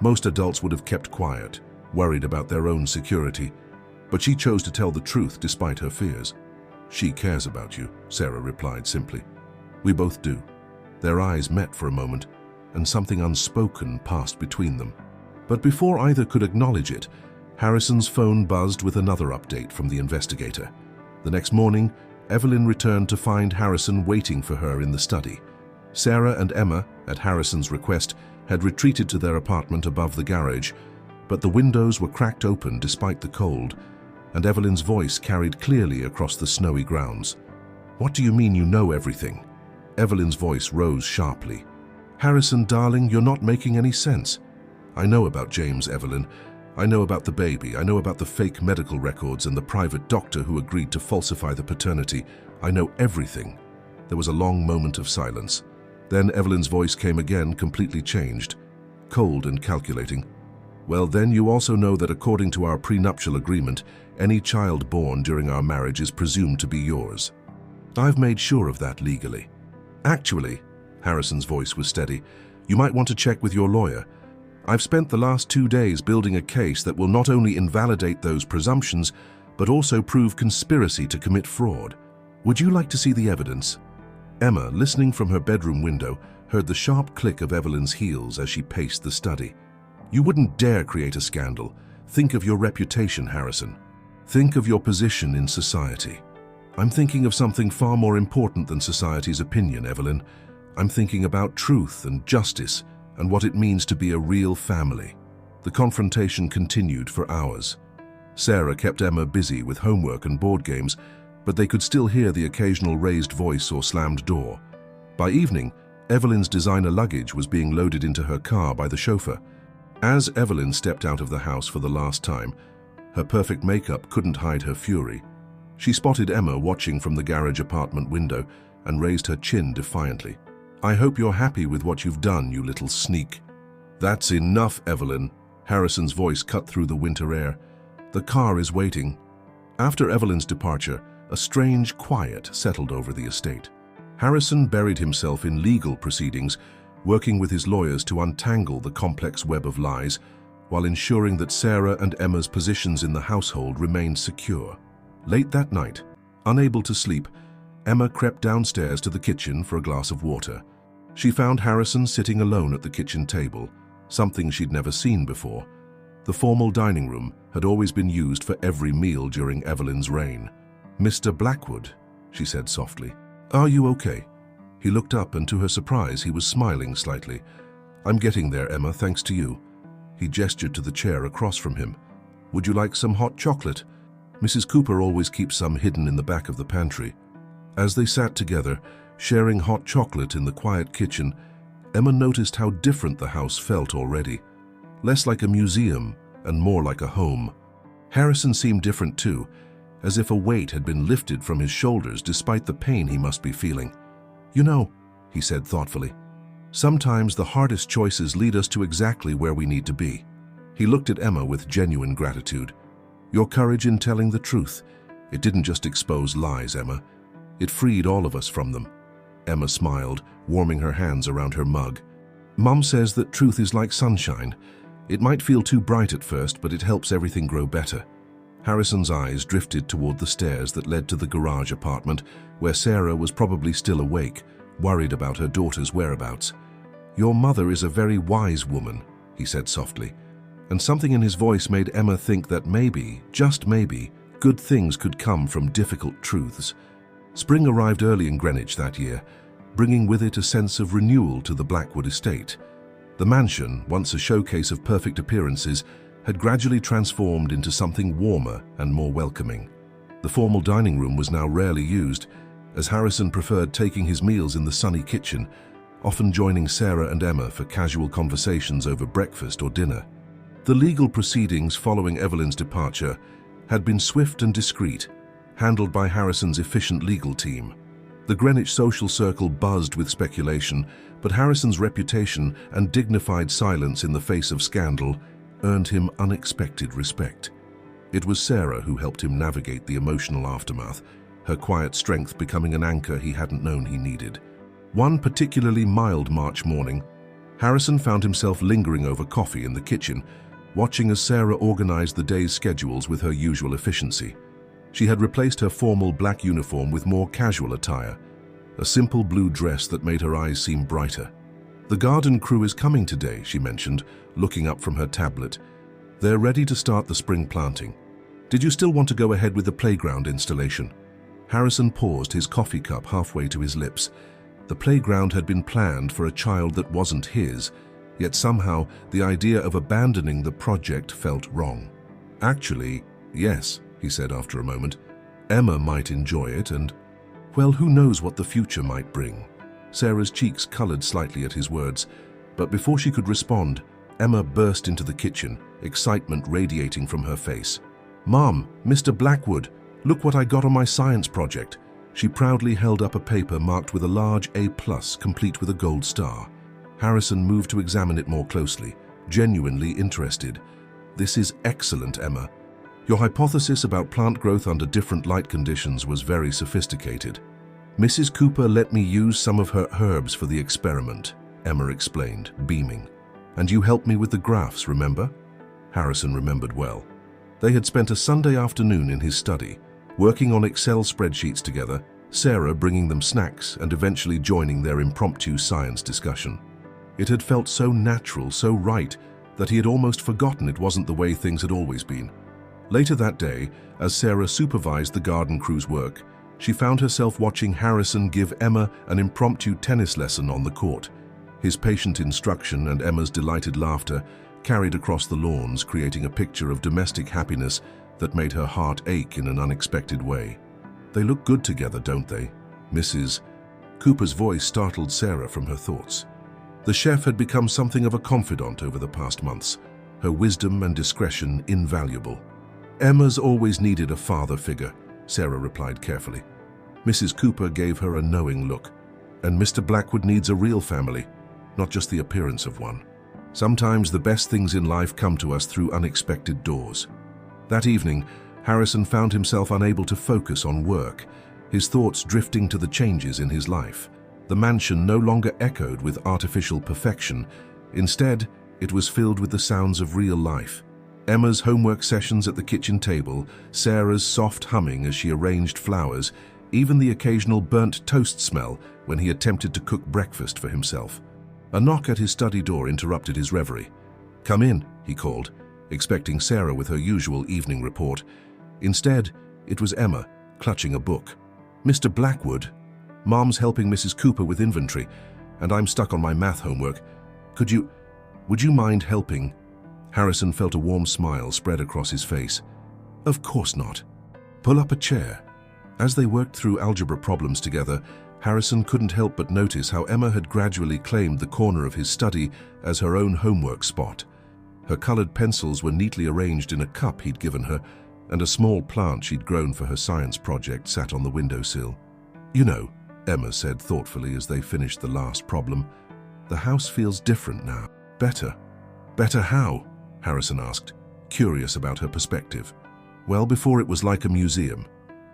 Most adults would have kept quiet, worried about their own security, but she chose to tell the truth despite her fears. She cares about you, Sarah replied simply. We both do. Their eyes met for a moment, and something unspoken passed between them. But before either could acknowledge it, Harrison's phone buzzed with another update from the investigator. The next morning, Evelyn returned to find Harrison waiting for her in the study. Sarah and Emma, at Harrison's request, had retreated to their apartment above the garage, but the windows were cracked open despite the cold, and Evelyn's voice carried clearly across the snowy grounds. What do you mean you know everything? Evelyn's voice rose sharply. Harrison, darling, you're not making any sense. I know about James, Evelyn. I know about the baby. I know about the fake medical records and the private doctor who agreed to falsify the paternity. I know everything. There was a long moment of silence. Then Evelyn's voice came again, completely changed, cold and calculating. Well, then you also know that according to our prenuptial agreement, any child born during our marriage is presumed to be yours. I've made sure of that legally. Actually, Harrison's voice was steady, you might want to check with your lawyer. I've spent the last 2 days building a case that will not only invalidate those presumptions, but also prove conspiracy to commit fraud. Would you like to see the evidence? Emma, listening from her bedroom window, heard the sharp click of Evelyn's heels as she paced the study. You wouldn't dare create a scandal. Think of your reputation, Harrison. Think of your position in society. I'm thinking of something far more important than society's opinion, Evelyn. I'm thinking about truth and justice and what it means to be a real family. The confrontation continued for hours. Sarah kept Emma busy with homework and board games, but they could still hear the occasional raised voice or slammed door. By evening, Evelyn's designer luggage was being loaded into her car by the chauffeur. As Evelyn stepped out of the house for the last time, her perfect makeup couldn't hide her fury. She spotted Emma watching from the garage apartment window and raised her chin defiantly. I hope you're happy with what you've done, you little sneak. That's enough, Evelyn. Harrison's voice cut through the winter air. The car is waiting. After Evelyn's departure, a strange quiet settled over the estate. Harrison buried himself in legal proceedings, working with his lawyers to untangle the complex web of lies, while ensuring that Sarah and Emma's positions in the household remained secure. Late that night, unable to sleep, Emma crept downstairs to the kitchen for a glass of water. She found Harrison sitting alone at the kitchen table, something she'd never seen before. The formal dining room had always been used for every meal during Evelyn's reign. Mr. Blackwood, she said softly. Are you okay? He looked up and to her surprise he was smiling slightly. I'm getting there, Emma, thanks to you. He gestured to the chair across from him. Would you like some hot chocolate? Mrs. Cooper always keeps some hidden in the back of the pantry. As they sat together, sharing hot chocolate in the quiet kitchen, Emma noticed how different the house felt already. Less like a museum and more like a home. Harrison seemed different too, as if a weight had been lifted from his shoulders despite the pain he must be feeling. You know, he said thoughtfully, sometimes the hardest choices lead us to exactly where we need to be. He looked at Emma with genuine gratitude. Your courage in telling the truth. It didn't just expose lies, Emma. It freed all of us from them. Emma smiled, warming her hands around her mug. Mum says that truth is like sunshine. It might feel too bright at first, but it helps everything grow better. Harrison's eyes drifted toward the stairs that led to the garage apartment, where Sarah was probably still awake, worried about her daughter's whereabouts. Your mother is a very wise woman, he said softly, and something in his voice made Emma think that maybe, just maybe, good things could come from difficult truths. Spring arrived early in Greenwich that year, bringing with it a sense of renewal to the Blackwood estate. The mansion, once a showcase of perfect appearances, had gradually transformed into something warmer and more welcoming. The formal dining room was now rarely used, as Harrison preferred taking his meals in the sunny kitchen, often joining Sarah and Emma for casual conversations over breakfast or dinner. The legal proceedings following Evelyn's departure had been swift and discreet, handled by Harrison's efficient legal team. The Greenwich social circle buzzed with speculation, but Harrison's reputation and dignified silence in the face of scandal earned him unexpected respect. It was Sarah who helped him navigate the emotional aftermath, her quiet strength becoming an anchor he hadn't known he needed. One particularly mild March morning, Harrison found himself lingering over coffee in the kitchen, watching as Sarah organized the day's schedules with her usual efficiency. She had replaced her formal black uniform with more casual attire, a simple blue dress that made her eyes seem brighter. "The garden crew is coming today," she mentioned, looking up from her tablet. "They're ready to start the spring planting. Did you still want to go ahead with the playground installation?" Harrison paused, his coffee cup halfway to his lips. The playground had been planned for a child that wasn't his, yet somehow the idea of abandoning the project felt wrong. "Actually, yes," he said after a moment. "Emma might enjoy it and, well, who knows what the future might bring." Sarah's cheeks colored slightly at his words, but before she could respond, Emma burst into the kitchen, excitement radiating from her face. "Mom, Mr. Blackwood, look what I got on my science project." She proudly held up a paper marked with a large A+, complete with a gold star. Harrison moved to examine it more closely, genuinely interested. "This is excellent, Emma. Your hypothesis about plant growth under different light conditions was very sophisticated. Mrs. Cooper let me use some of her herbs for the experiment," Emma explained, beaming. "And you helped me with the graphs, remember?" Harrison remembered well. They had spent a Sunday afternoon in his study, working on Excel spreadsheets together, Sarah bringing them snacks and eventually joining their impromptu science discussion. It had felt so natural, so right, that he had almost forgotten it wasn't the way things had always been. Later that day, as Sarah supervised the garden crew's work, she found herself watching Harrison give Emma an impromptu tennis lesson on the court. His patient instruction and Emma's delighted laughter carried across the lawns, creating a picture of domestic happiness that made her heart ache in an unexpected way. "They look good together, don't they?" Mrs. Cooper's voice startled Sarah from her thoughts. The chef had become something of a confidant over the past months, her wisdom and discretion invaluable. "Emma's always needed a father figure," Sarah replied carefully. Mrs. Cooper gave her a knowing look. "And Mr. Blackwood needs a real family, not just the appearance of one. Sometimes the best things in life come to us through unexpected doors." That evening, Harrison found himself unable to focus on work, his thoughts drifting to the changes in his life. The mansion no longer echoed with artificial perfection. Instead, it was filled with the sounds of real life. Emma's homework sessions at the kitchen table, Sarah's soft humming as she arranged flowers, even the occasional burnt toast smell when he attempted to cook breakfast for himself. A knock at his study door interrupted his reverie. "Come in," he called, expecting Sarah with her usual evening report. Instead, it was Emma, clutching a book. "Mr. Blackwood, Mom's helping Mrs. Cooper with inventory, and I'm stuck on my math homework. Would you mind helping?" Harrison felt a warm smile spread across his face. "Of course not. Pull up a chair." As they worked through algebra problems together, Harrison couldn't help but notice how Emma had gradually claimed the corner of his study as her own homework spot. Her colored pencils were neatly arranged in a cup he'd given her, and a small plant she'd grown for her science project sat on the windowsill. "You know," Emma said thoughtfully as they finished the last problem, "the house feels different now. Better." "Better how?" Harrison asked, curious about her perspective. "Well, before it was like a museum.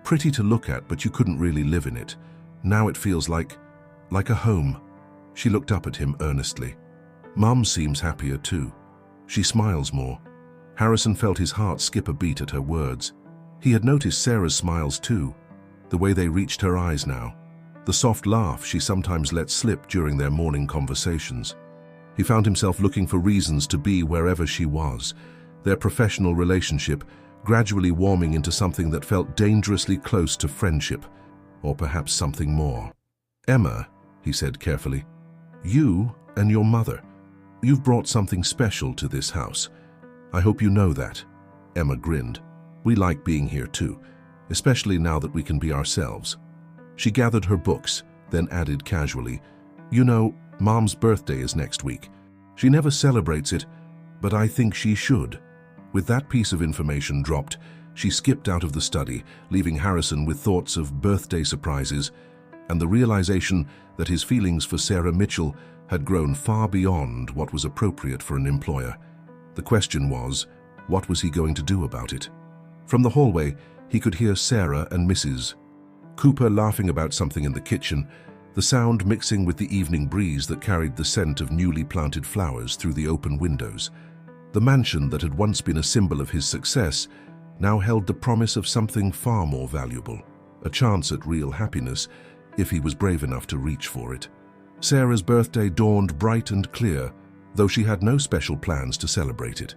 Pretty to look at, but you couldn't really live in it. Now it feels like a home." She looked up at him earnestly. "Mum seems happier too. She smiles more." Harrison felt his heart skip a beat at her words. He had noticed Sarah's smiles too, the way they reached her eyes now, the soft laugh she sometimes let slip during their morning conversations. He found himself looking for reasons to be wherever she was, their professional relationship gradually warming into something that felt dangerously close to friendship, or perhaps something more. "Emma," he said carefully, "you and your mother, you've brought something special to this house. I hope you know that." Emma grinned. "We like being here too, especially now that we can be ourselves." She gathered her books, then added casually, "You know, Mom's birthday is next week. She never celebrates it, but I think she should." With that piece of information dropped, she skipped out of the study, leaving Harrison with thoughts of birthday surprises and the realization that his feelings for Sarah Mitchell had grown far beyond what was appropriate for an employer. The question was, what was he going to do about it? From the hallway, he could hear Sarah and Mrs. Cooper laughing about something in the kitchen, the sound mixing with the evening breeze that carried the scent of newly planted flowers through the open windows. The mansion that had once been a symbol of his success now held the promise of something far more valuable, a chance at real happiness if he was brave enough to reach for it. Sarah's birthday dawned bright and clear, though she had no special plans to celebrate it.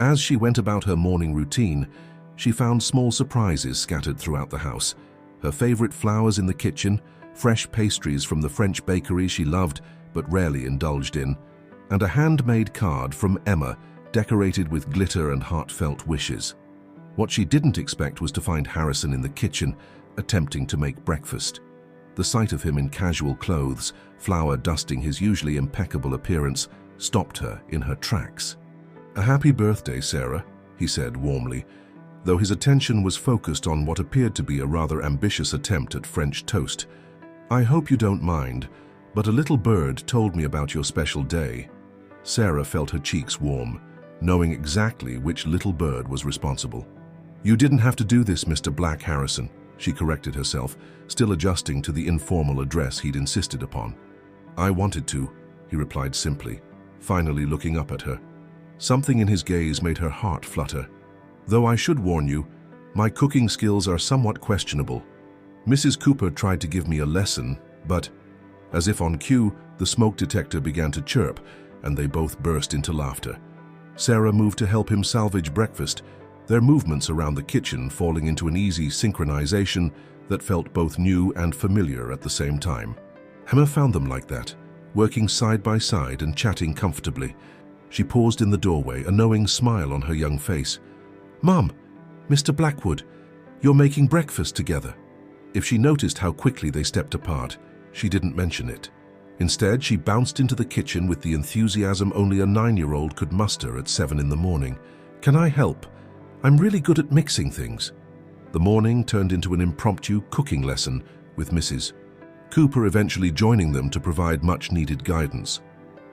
As she went about her morning routine, she found small surprises scattered throughout the house. Her favorite flowers in the kitchen, fresh pastries from the French bakery she loved but rarely indulged in, and a handmade card from Emma decorated with glitter and heartfelt wishes. What she didn't expect was to find Harrison in the kitchen, attempting to make breakfast. The sight of him in casual clothes, flour dusting his usually impeccable appearance, stopped her in her tracks. "A happy birthday, Sarah," he said warmly, though his attention was focused on what appeared to be a rather ambitious attempt at French toast. "I hope you don't mind, but a little bird told me about your special day." Sarah felt her cheeks warm, knowing exactly which little bird was responsible. "You didn't have to do this, Mr. Black Harrison," she corrected herself, still adjusting to the informal address he'd insisted upon. "I wanted to," he replied simply, finally looking up at her. Something in his gaze made her heart flutter. "Though I should warn you, my cooking skills are somewhat questionable. Mrs. Cooper tried to give me a lesson, but..." As if on cue, the smoke detector began to chirp, and they both burst into laughter. Sarah moved to help him salvage breakfast, their movements around the kitchen falling into an easy synchronization that felt both new and familiar at the same time. Emma found them like that, working side by side and chatting comfortably. She paused in the doorway, a knowing smile on her young face. "Mom, Mr. Blackwood, you're making breakfast together." If she noticed how quickly they stepped apart, she didn't mention it. Instead, she bounced into the kitchen with the enthusiasm only a 9-year-old could muster at 7 in the morning. "Can I help? I'm really good at mixing things." The morning turned into an impromptu cooking lesson with Mrs. Cooper eventually joining them to provide much-needed guidance.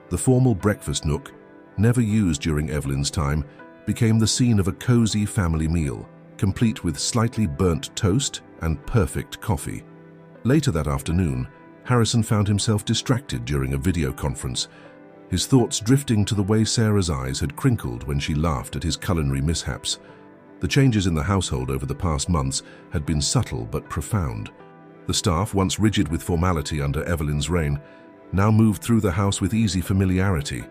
The formal breakfast nook, never used during Evelyn's time, became the scene of a cozy family meal, complete with slightly burnt toast and perfect coffee. Later that afternoon, Harrison found himself distracted during a video conference, his thoughts drifting to the way Sarah's eyes had crinkled when she laughed at his culinary mishaps. The changes in the household over the past months had been subtle but profound. The staff, once rigid with formality under Evelyn's reign, now moved through the house with easy familiarity.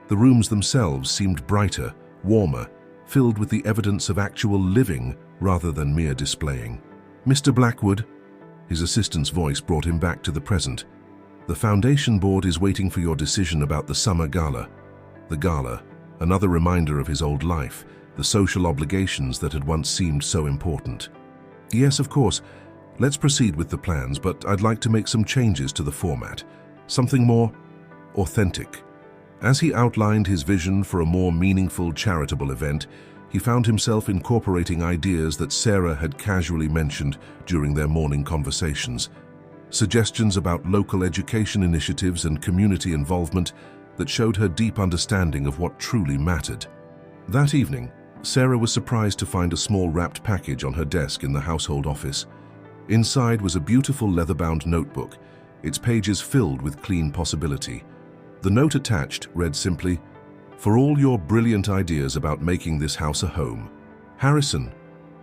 The rooms themselves seemed brighter, warmer, filled with the evidence of actual living rather than mere displaying. "Mr. Blackwood," his assistant's voice brought him back to the present. "The foundation board is waiting for your decision about the summer gala." The gala, another reminder of his old life, the social obligations that had once seemed so important. "Yes, of course. Let's proceed with the plans, but I'd like to make some changes to the format. Something more authentic." As he outlined his vision for a more meaningful, charitable event, he found himself incorporating ideas that Sarah had casually mentioned during their morning conversations. Suggestions about local education initiatives and community involvement that showed her deep understanding of what truly mattered. That evening, Sarah was surprised to find a small wrapped package on her desk in the household office. Inside was a beautiful leather-bound notebook, its pages filled with clean possibility. The note attached read simply, "For all your brilliant ideas about making this house a home, Harrison."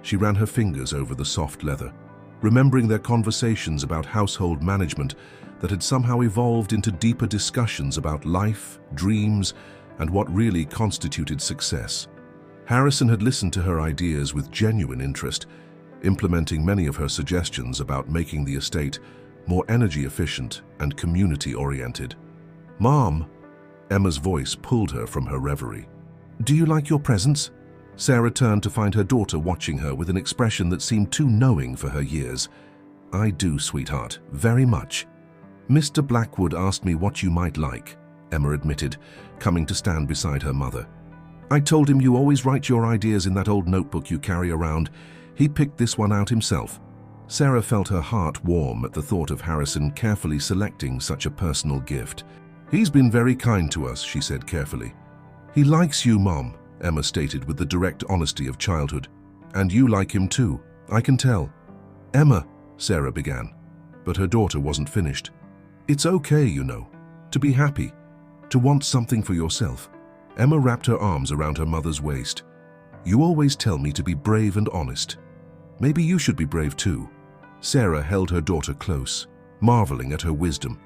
She ran her fingers over the soft leather, remembering their conversations about household management that had somehow evolved into deeper discussions about life, dreams, and what really constituted success. Harrison had listened to her ideas with genuine interest, implementing many of her suggestions about making the estate more energy efficient and community-oriented. "Mom," Emma's voice pulled her from her reverie. "Do you like your presents?" Sarah turned to find her daughter watching her with an expression that seemed too knowing for her years. "I do, sweetheart, very much." "Mr. Blackwood asked me what you might like," Emma admitted, coming to stand beside her mother. "I told him you always write your ideas in that old notebook you carry around. He picked this one out himself." Sarah felt her heart warm at the thought of Harrison carefully selecting such a personal gift. "He's been very kind to us," she said carefully. "He likes you, Mom," Emma stated with the direct honesty of childhood. "And you like him too, I can tell." "Emma," Sarah began, but her daughter wasn't finished. "It's okay, you know, to be happy, to want something for yourself." Emma wrapped her arms around her mother's waist. "You always tell me to be brave and honest. Maybe you should be brave too." Sarah held her daughter close, marveling at her wisdom.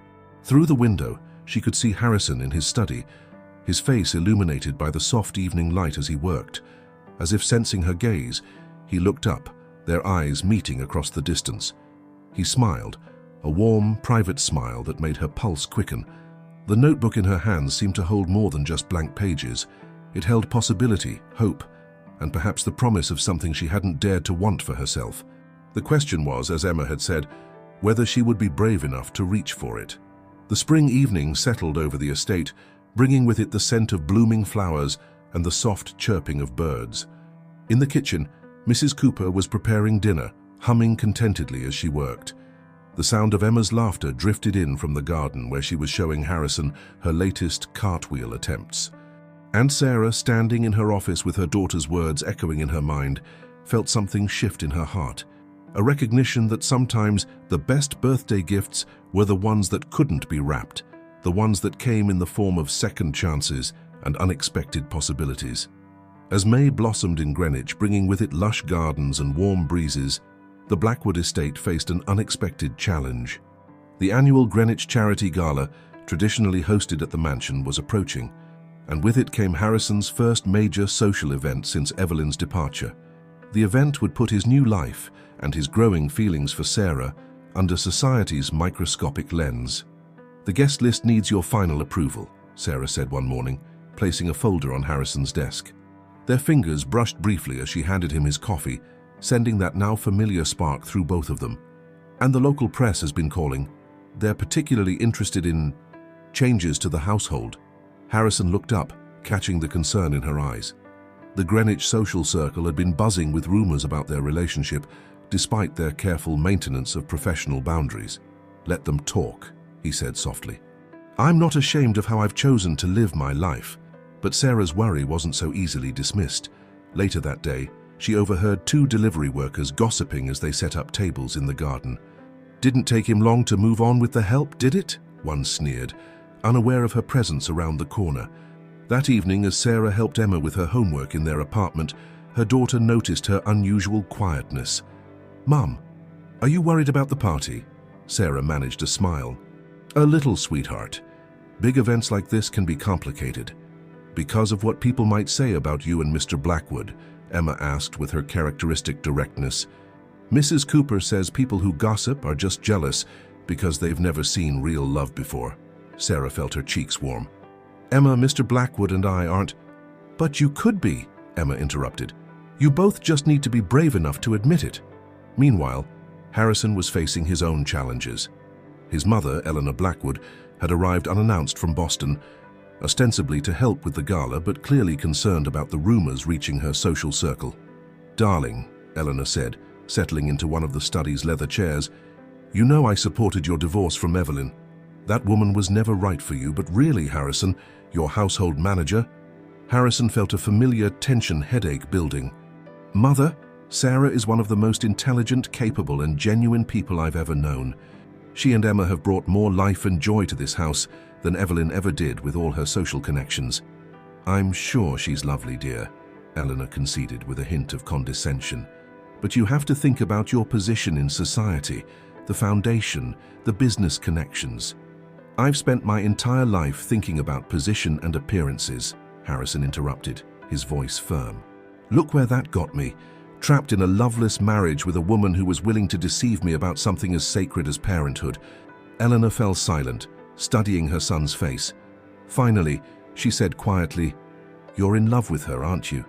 Through the window, she could see Harrison in his study, his face illuminated by the soft evening light as he worked. As if sensing her gaze, he looked up, their eyes meeting across the distance. He smiled, a warm, private smile that made her pulse quicken. The notebook in her hands seemed to hold more than just blank pages. It held possibility, hope, and perhaps the promise of something she hadn't dared to want for herself. The question was, as Emma had said, whether she would be brave enough to reach for it. The spring evening settled over the estate, bringing with it the scent of blooming flowers and the soft chirping of birds. In the kitchen, Mrs. Cooper was preparing dinner, humming contentedly as she worked. The sound of Emma's laughter drifted in from the garden where she was showing Harrison her latest cartwheel attempts. And Sarah, standing in her office with her daughter's words echoing in her mind, felt something shift in her heart. A recognition that sometimes the best birthday gifts were the ones that couldn't be wrapped, the ones that came in the form of second chances and unexpected possibilities. As May blossomed in Greenwich, bringing with it lush gardens and warm breezes, the Blackwood estate faced an unexpected challenge. The annual Greenwich Charity Gala, traditionally hosted at the mansion, was approaching, and with it came Harrison's first major social event since Evelyn's departure. The event would put his new life and his growing feelings for Sarah under society's microscopic lens. "The guest list needs your final approval," Sarah said one morning, placing a folder on Harrison's desk. Their fingers brushed briefly as she handed him his coffee, sending that now familiar spark through both of them. "And the local press has been calling. They're particularly interested in changes to the household." Harrison looked up, catching the concern in her eyes. The Greenwich social circle had been buzzing with rumors about their relationship, despite their careful maintenance of professional boundaries. "Let them talk," he said softly. "I'm not ashamed of how I've chosen to live my life." But Sarah's worry wasn't so easily dismissed. Later that day, she overheard two delivery workers gossiping as they set up tables in the garden. "Didn't take him long to move on with the help, did it?" one sneered, unaware of her presence around the corner. That evening, as Sarah helped Emma with her homework in their apartment, her daughter noticed her unusual quietness. "Mum, are you worried about the party?" Sarah managed a smile. "A little, sweetheart. Big events like this can be complicated. Because of what people might say about you and Mr. Blackwood?" Emma asked with her characteristic directness. "Mrs. Cooper says people who gossip are just jealous because they've never seen real love before." Sarah felt her cheeks warm. "Emma, Mr. Blackwood and I aren't—" "But you could be," Emma interrupted. "You both just need to be brave enough to admit it." Meanwhile, Harrison was facing his own challenges. His mother, Eleanor Blackwood, had arrived unannounced from Boston, ostensibly to help with the gala, but clearly concerned about the rumors reaching her social circle. "Darling," Eleanor said, settling into one of the study's leather chairs, "you know I supported your divorce from Evelyn. That woman was never right for you, but really, Harrison, your household manager?" Harrison felt a familiar tension headache building. "Mother, Sarah is one of the most intelligent, capable, and genuine people I've ever known. She and Emma have brought more life and joy to this house than Evelyn ever did with all her social connections." "I'm sure she's lovely, dear," Eleanor conceded with a hint of condescension. "But you have to think about your position in society, the foundation, the business connections." "I've spent my entire life thinking about position and appearances," Harrison interrupted, his voice firm. "Look where that got me, trapped in a loveless marriage with a woman who was willing to deceive me about something as sacred as parenthood." Eleanor fell silent, studying her son's face. Finally, she said quietly, "You're in love with her, aren't you?"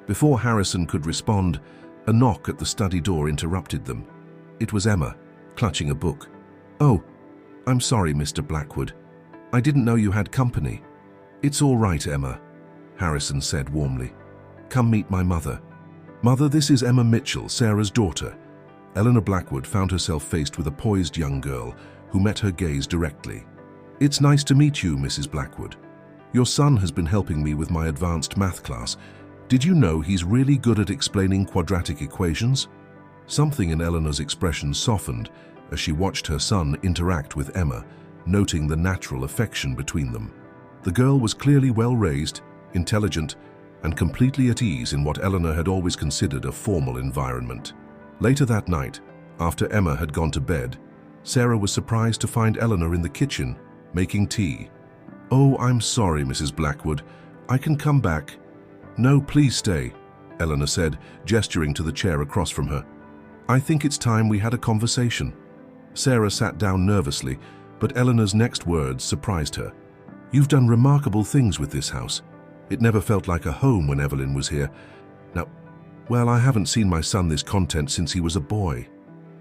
Before Harrison could respond, a knock at the study door interrupted them. It was Emma, clutching a book. "Oh, I'm sorry, Mr. Blackwood. I didn't know you had company." "It's all right, Emma," Harrison said warmly. "Come meet my mother." "Mother, this is Emma Mitchell, Sarah's daughter." Eleanor Blackwood found herself faced with a poised young girl who met her gaze directly. "It's nice to meet you, Mrs. Blackwood. Your son has been helping me with my advanced math class. Did you know he's really good at explaining quadratic equations?" Something in Eleanor's expression softened as she watched her son interact with Emma, noting the natural affection between them. The girl was clearly well-raised, intelligent, and completely at ease in what Eleanor had always considered a formal environment. Later that night, after Emma had gone to bed, Sarah was surprised to find Eleanor in the kitchen, making tea. "Oh, I'm sorry, Mrs. Blackwood. I can come back." "No, please stay," Eleanor said, gesturing to the chair across from her. "I think it's time we had a conversation." Sarah sat down nervously, but Eleanor's next words surprised her. "You've done remarkable things with this house. It never felt like a home when Evelyn was here. Now, well, I haven't seen my son this content since he was a boy."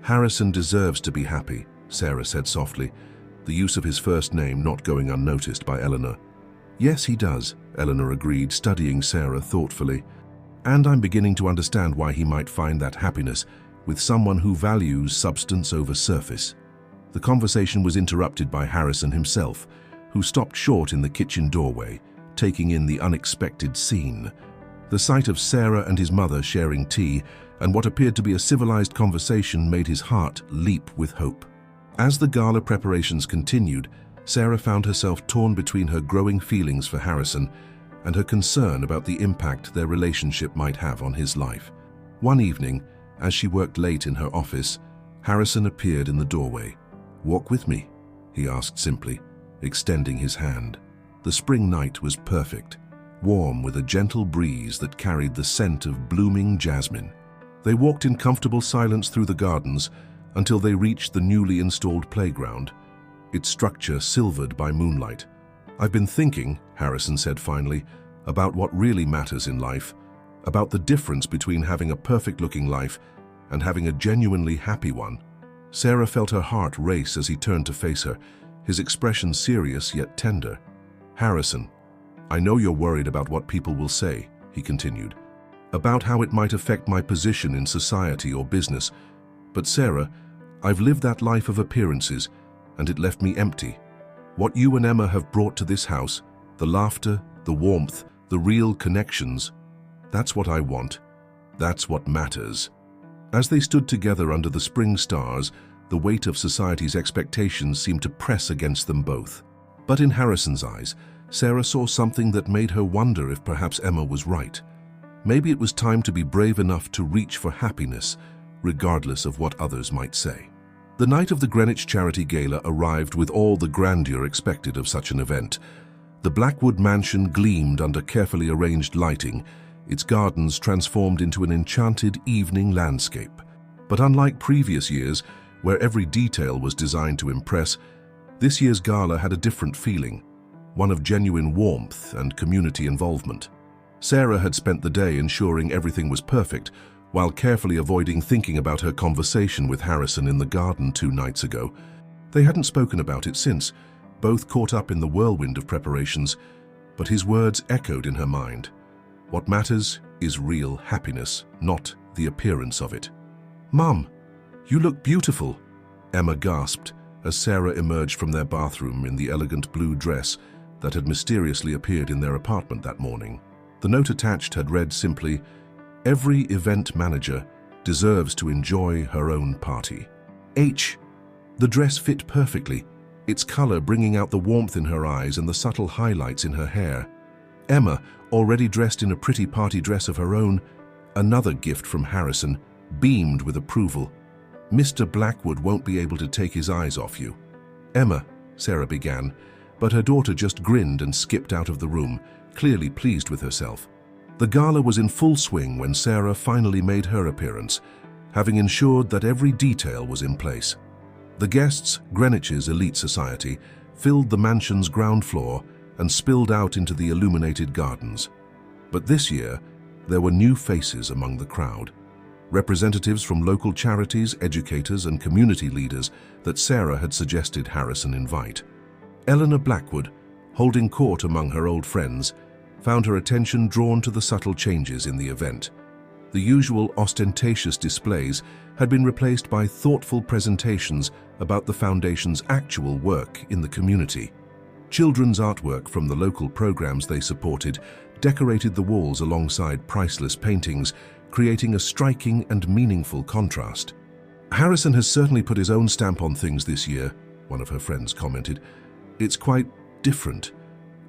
"Harrison deserves to be happy," Sarah said softly, the use of his first name not going unnoticed by Eleanor. "Yes, he does," Eleanor agreed, studying Sarah thoughtfully. "And I'm beginning to understand why he might find that happiness with someone who values substance over surface." The conversation was interrupted by Harrison himself, who stopped short in the kitchen doorway, taking in the unexpected scene. The sight of Sarah and his mother sharing tea and what appeared to be a civilized conversation made his heart leap with hope. As the gala preparations continued, Sarah found herself torn between her growing feelings for Harrison and her concern about the impact their relationship might have on his life. One evening, as she worked late in her office, Harrison appeared in the doorway. "Walk with me," he asked simply, extending his hand. The spring night was perfect, warm with a gentle breeze that carried the scent of blooming jasmine. They walked in comfortable silence through the gardens until they reached the newly installed playground, its structure silvered by moonlight. "I've been thinking," Harrison said finally, "about what really matters in life, about the difference between having a perfect-looking life and having a genuinely happy one." Sarah felt her heart race as he turned to face her, his expression serious yet tender. "Harrison, I know you're worried about what people will say," he continued, "about how it might affect my position in society or business. But Sarah, I've lived that life of appearances, and it left me empty. What you and Emma have brought to this house, the laughter, the warmth, the real connections, that's what I want. That's what matters." As they stood together under the spring stars, the weight of society's expectations seemed to press against them both. But in Harrison's eyes, Sarah saw something that made her wonder if perhaps Emma was right. Maybe it was time to be brave enough to reach for happiness, regardless of what others might say. The night of the Greenwich Charity Gala arrived with all the grandeur expected of such an event. The Blackwood mansion gleamed under carefully arranged lighting, its gardens transformed into an enchanted evening landscape. But unlike previous years, where every detail was designed to impress, this year's gala had a different feeling, one of genuine warmth and community involvement. Sarah had spent the day ensuring everything was perfect, while carefully avoiding thinking about her conversation with Harrison in the garden 2 nights ago. They hadn't spoken about it since, both caught up in the whirlwind of preparations, but his words echoed in her mind. What matters is real happiness, not the appearance of it. "Mum, you look beautiful," Emma gasped as Sarah emerged from their bathroom in the elegant blue dress that had mysteriously appeared in their apartment that morning. The note attached had read simply, "Every event manager deserves to enjoy her own party." The dress fit perfectly, its color bringing out the warmth in her eyes and the subtle highlights in her hair. Emma, already dressed in a pretty party dress of her own, another gift from Harrison, beamed with approval. "Mr. Blackwood won't be able to take his eyes off you." "Emma," Sarah began, but her daughter just grinned and skipped out of the room, clearly pleased with herself. The gala was in full swing when Sarah finally made her appearance, having ensured that every detail was in place. The guests, Greenwich's elite society, filled the mansion's ground floor and spilled out into the illuminated gardens. But this year, there were new faces among the crowd. Representatives from local charities, educators, and community leaders that Sarah had suggested Harrison invite. Eleanor Blackwood, holding court among her old friends, found her attention drawn to the subtle changes in the event. The usual ostentatious displays had been replaced by thoughtful presentations about the foundation's actual work in the community. Children's artwork from the local programs they supported decorated the walls alongside priceless paintings, creating a striking and meaningful contrast. "Harrison has certainly put his own stamp on things this year," one of her friends commented. "It's quite different."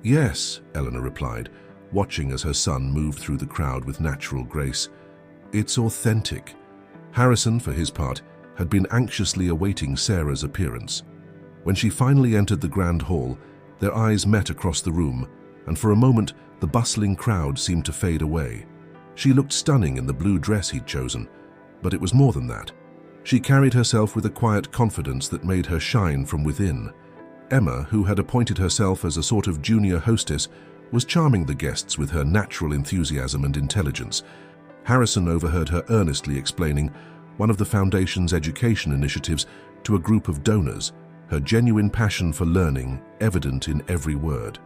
"Yes," Eleanor replied, watching as her son moved through the crowd with natural grace. "It's authentic." Harrison, for his part, had been anxiously awaiting Sarah's appearance. When she finally entered the grand hall, their eyes met across the room, and for a moment the bustling crowd seemed to fade away. She looked stunning in the blue dress he'd chosen, but it was more than that. She carried herself with a quiet confidence that made her shine from within. Emma, who had appointed herself as a sort of junior hostess, was charming the guests with her natural enthusiasm and intelligence. Harrison overheard her earnestly explaining one of the Foundation's education initiatives to a group of donors, her genuine passion for learning evident in every word.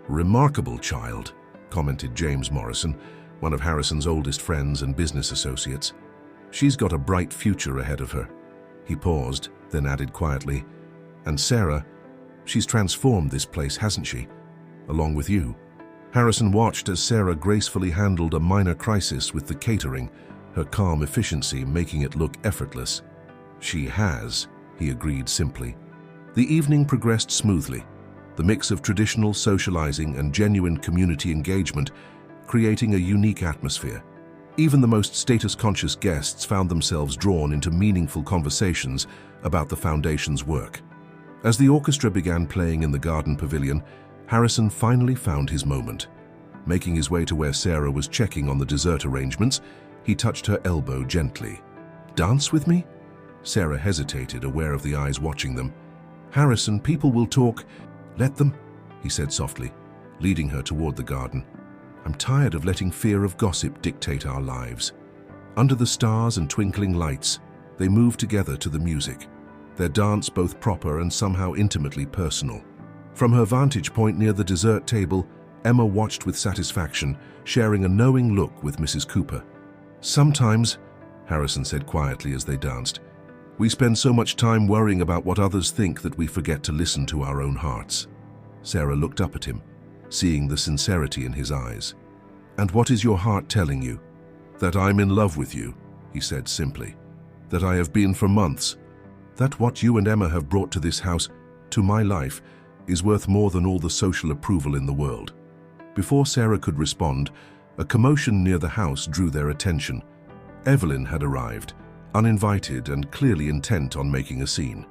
"Remarkable child," commented James Morrison, one of Harrison's oldest friends and business associates. "She's got a bright future ahead of her." He paused, then added quietly, "And Sarah, she's transformed this place, hasn't she? Along with you." Harrison watched as Sarah gracefully handled a minor crisis with the catering, her calm efficiency making it look effortless. "She has," he agreed simply. The evening progressed smoothly, the mix of traditional socializing and genuine community engagement creating a unique atmosphere. Even the most status-conscious guests found themselves drawn into meaningful conversations about the Foundation's work. As the orchestra began playing in the garden pavilion, Harrison finally found his moment. Making his way to where Sarah was checking on the dessert arrangements, he touched her elbow gently. "Dance with me?" Sarah hesitated, aware of the eyes watching them. "Harrison, people will talk." "Let them," he said softly, leading her toward the garden. "I'm tired of letting fear of gossip dictate our lives." Under the stars and twinkling lights, they moved together to the music, their dance both proper and somehow intimately personal. From her vantage point near the dessert table, Emma watched with satisfaction, sharing a knowing look with Mrs. Cooper. "Sometimes," Harrison said quietly as they danced, "we spend so much time worrying about what others think that we forget to listen to our own hearts." Sarah looked up at him, seeing the sincerity in his eyes. "And what is your heart telling you?" "That I'm in love with you," he said simply. "That I have been for months. That what you and Emma have brought to this house, to my life, is worth more than all the social approval in the world." Before Sarah could respond, a commotion near the house drew their attention. Evelyn had arrived, uninvited and clearly intent on making a scene.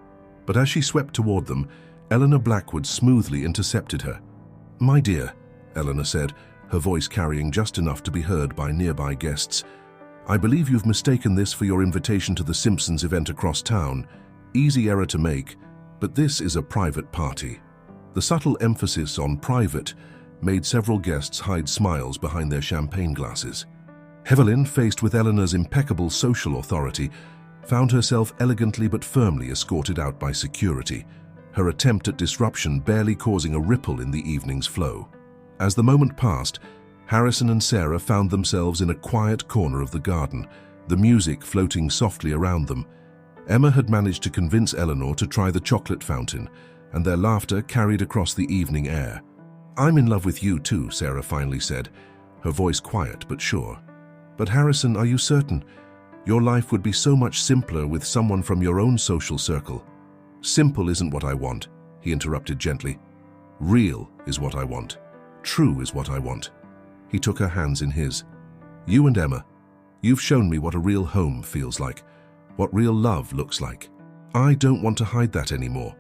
But as she swept toward them, Eleanor Blackwood smoothly intercepted her. "My dear," Eleanor said, her voice carrying just enough to be heard by nearby guests, "I believe you've mistaken this for your invitation to the Simpsons event across town. Easy error to make, but this is a private party." The subtle emphasis on private made several guests hide smiles behind their champagne glasses. Evelyn, faced with Eleanor's impeccable social authority, found herself elegantly but firmly escorted out by security, her attempt at disruption barely causing a ripple in the evening's flow. As the moment passed, Harrison and Sarah found themselves in a quiet corner of the garden, the music floating softly around them. Emma had managed to convince Eleanor to try the chocolate fountain, and their laughter carried across the evening air. "I'm in love with you too," Sarah finally said, her voice quiet but sure. "But Harrison, are you certain? Your life would be so much simpler with someone from your own social circle." "Simple isn't what I want," he interrupted gently. "Real is what I want. True is what I want." He took her hands in his. "You and Emma, you've shown me what a real home feels like, what real love looks like. I don't want to hide that anymore."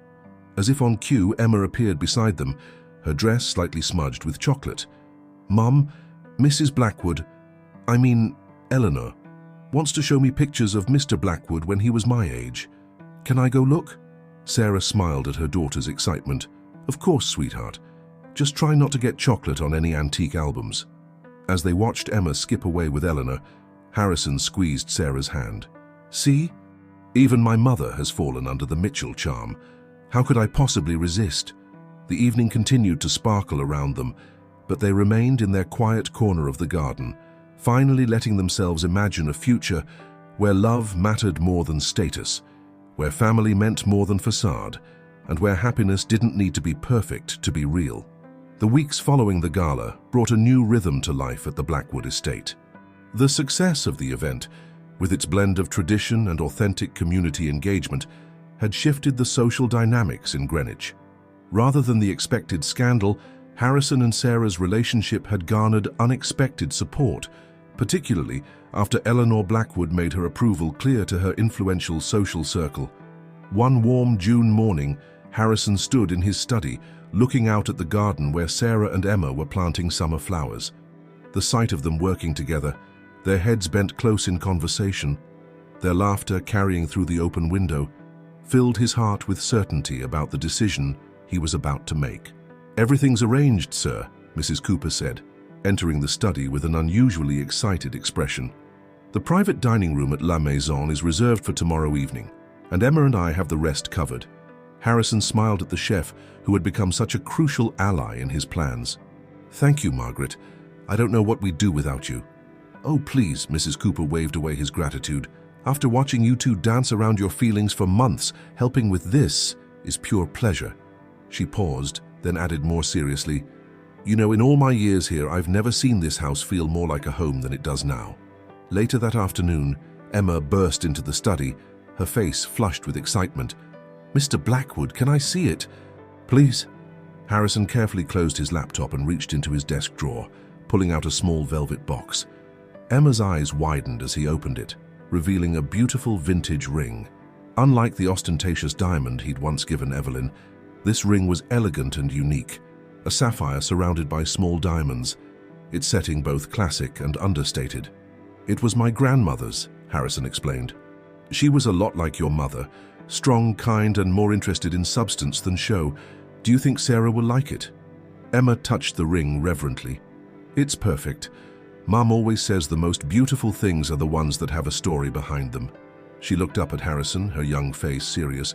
As if on cue, Emma appeared beside them, her dress slightly smudged with chocolate. "Mom, Mrs. Blackwood, Eleanor, wants to show me pictures of Mr. Blackwood when he was my age. Can I go look?" Sarah smiled at her daughter's excitement. "Of course, sweetheart. Just try not to get chocolate on any antique albums." As they watched Emma skip away with Eleanor, Harrison squeezed Sarah's hand. "See? Even my mother has fallen under the Mitchell charm. How could I possibly resist?" The evening continued to sparkle around them, but they remained in their quiet corner of the garden, finally letting themselves imagine a future where love mattered more than status, where family meant more than facade, and where happiness didn't need to be perfect to be real. The weeks following the gala brought a new rhythm to life at the Blackwood estate. The success of the event, with its blend of tradition and authentic community engagement, had shifted the social dynamics in Greenwich. Rather than the expected scandal, Harrison and Sarah's relationship had garnered unexpected support, particularly after Eleanor Blackwood made her approval clear to her influential social circle. One warm June morning, Harrison stood in his study, looking out at the garden where Sarah and Emma were planting summer flowers. The sight of them working together, their heads bent close in conversation, their laughter carrying through the open window, filled his heart with certainty about the decision he was about to make. "Everything's arranged, sir," Mrs. Cooper said, entering the study with an unusually excited expression. "The private dining room at La Maison is reserved for tomorrow evening, and Emma and I have the rest covered." Harrison smiled at the chef, who had become such a crucial ally in his plans. "Thank you, Margaret. I don't know what we'd do without you." "Oh, please," Mrs. Cooper waved away his gratitude. "After watching you two dance around your feelings for months, helping with this is pure pleasure." She paused, then added more seriously, "You know, in all my years here, I've never seen this house feel more like a home than it does now." Later that afternoon, Emma burst into the study, her face flushed with excitement. "Mr. Blackwood, can I see it?" "Please." Harrison carefully closed his laptop and reached into his desk drawer, pulling out a small velvet box. Emma's eyes widened as he opened it, revealing a beautiful vintage ring. Unlike the ostentatious diamond he'd once given Evelyn, this ring was elegant and unique, a sapphire surrounded by small diamonds, its setting both classic and understated. "It was my grandmother's," Harrison explained. "She was a lot like your mother, strong, kind, and more interested in substance than show. Do you think Sarah will like it?" Emma touched the ring reverently. "It's perfect. Mom always says the most beautiful things are the ones that have a story behind them." She looked up at Harrison, her young face serious.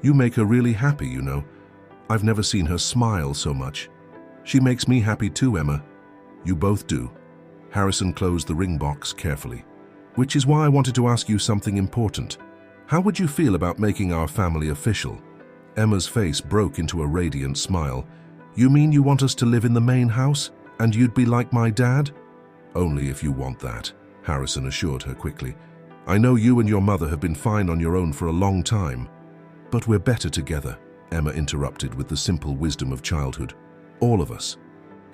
"You make her really happy, you know. I've never seen her smile so much." "She makes me happy too, Emma." "You both do." Harrison closed the ring box carefully. "Which is why I wanted to ask you something important. How would you feel about making our family official?" Emma's face broke into a radiant smile. "You mean you want us to live in the main house, and you'd be like my dad?" "Only if you want that," Harrison assured her quickly. "I know you and your mother have been fine on your own for a long time, but we're better together," Emma interrupted with the simple wisdom of childhood. "All of us.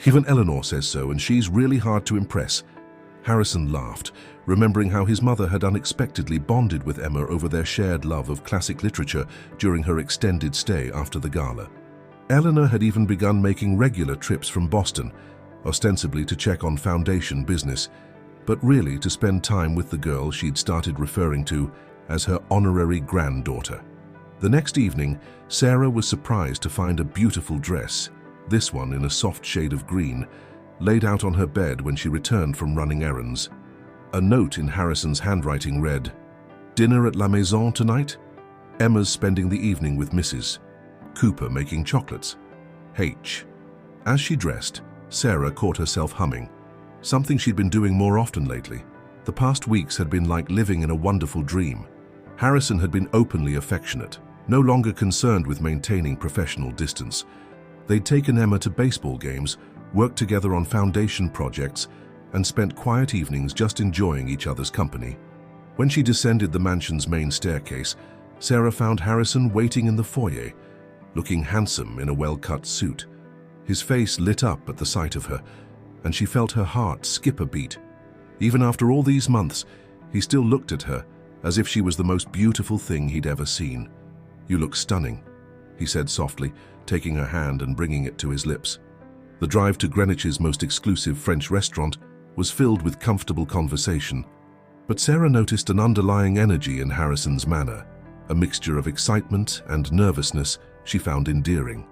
Even Eleanor says so, and she's really hard to impress." Harrison laughed, remembering how his mother had unexpectedly bonded with Emma over their shared love of classic literature during her extended stay after the gala. Eleanor had even begun making regular trips from Boston, ostensibly to check on foundation business, but really to spend time with the girl she'd started referring to as her honorary granddaughter. The next evening, Sarah was surprised to find a beautiful dress, this one in a soft shade of green, laid out on her bed when she returned from running errands. A note in Harrison's handwriting read, "Dinner at La Maison tonight? Emma's spending the evening with Mrs. Cooper making chocolates. H." As she dressed, Sarah caught herself humming, something she'd been doing more often lately. The past weeks had been like living in a wonderful dream. Harrison had been openly affectionate, no longer concerned with maintaining professional distance. They'd taken Emma to baseball games, worked together on foundation projects, and spent quiet evenings just enjoying each other's company. When she descended the mansion's main staircase, Sarah found Harrison waiting in the foyer, looking handsome in a well-cut suit. His face lit up at the sight of her, and she felt her heart skip a beat. Even after all these months, he still looked at her as if she was the most beautiful thing he'd ever seen. "You look stunning," he said softly, taking her hand and bringing it to his lips. The drive to Greenwich's most exclusive French restaurant was filled with comfortable conversation, but Sarah noticed an underlying energy in Harrison's manner, a mixture of excitement and nervousness she found endearing.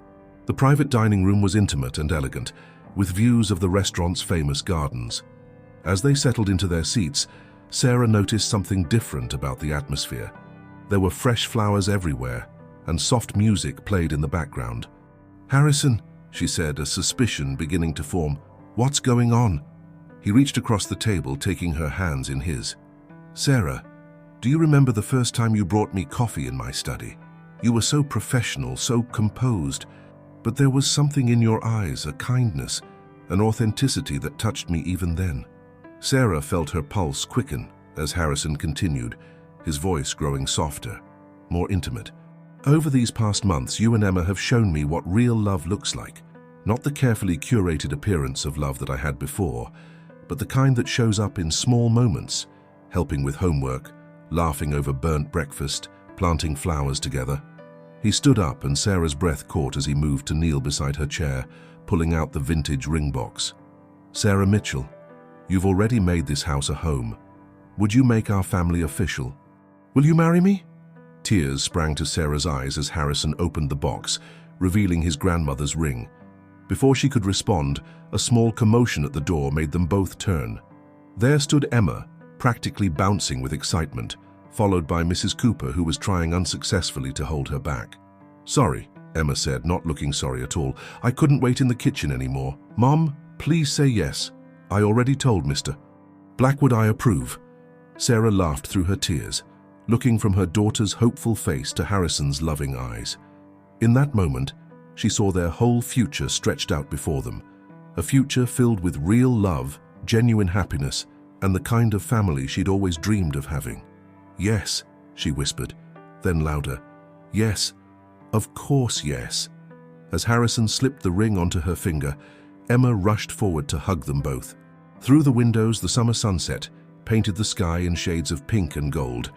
The private dining room was intimate and elegant, with views of the restaurant's famous gardens. As they settled into their seats, Sarah noticed something different about the atmosphere. There were fresh flowers everywhere, and soft music played in the background. "Harrison," she said, a suspicion beginning to form. "What's going on?" He reached across the table, taking her hands in his. "Sarah, do you remember the first time you brought me coffee in my study? You were so professional, so composed, but there was something in your eyes, a kindness, an authenticity that touched me even then." Sarah felt her pulse quicken as Harrison continued, his voice growing softer, more intimate. "Over these past months, you and Emma have shown me what real love looks like. Not the carefully curated appearance of love that I had before, but the kind that shows up in small moments, helping with homework, laughing over burnt breakfast, planting flowers together." He stood up and Sarah's breath caught as he moved to kneel beside her chair, pulling out the vintage ring box. "Sarah Mitchell, you've already made this house a home. Would you make our family official? Will you marry me?" Tears sprang to Sarah's eyes as Harrison opened the box, revealing his grandmother's ring. Before she could respond, a small commotion at the door made them both turn. There stood Emma, practically bouncing with excitement, followed by Mrs. Cooper, who was trying unsuccessfully to hold her back. "Sorry," Emma said, not looking sorry at all. "I couldn't wait in the kitchen anymore. Mom, please say yes. I already told Mr. Blackwood I approve." Sarah laughed through her tears, looking from her daughter's hopeful face to Harrison's loving eyes. In that moment, she saw their whole future stretched out before them, a future filled with real love, genuine happiness, and the kind of family she'd always dreamed of having. "Yes," she whispered, then louder, "Yes, of course yes." As Harrison slipped the ring onto her finger, Emma rushed forward to hug them both. Through the windows, the summer sunset painted the sky in shades of pink and gold,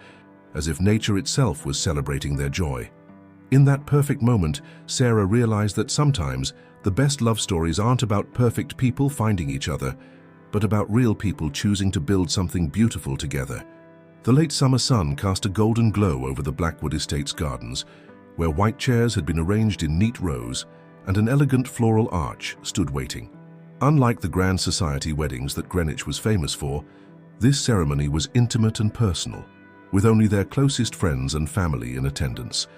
as if nature itself was celebrating their joy. In that perfect moment, Sarah realized that sometimes the best love stories aren't about perfect people finding each other, but about real people choosing to build something beautiful together. The late summer sun cast a golden glow over the Blackwood Estate's gardens, where white chairs had been arranged in neat rows and an elegant floral arch stood waiting. Unlike the grand society weddings that Greenwich was famous for, this ceremony was intimate and personal, with only their closest friends and family in attendance.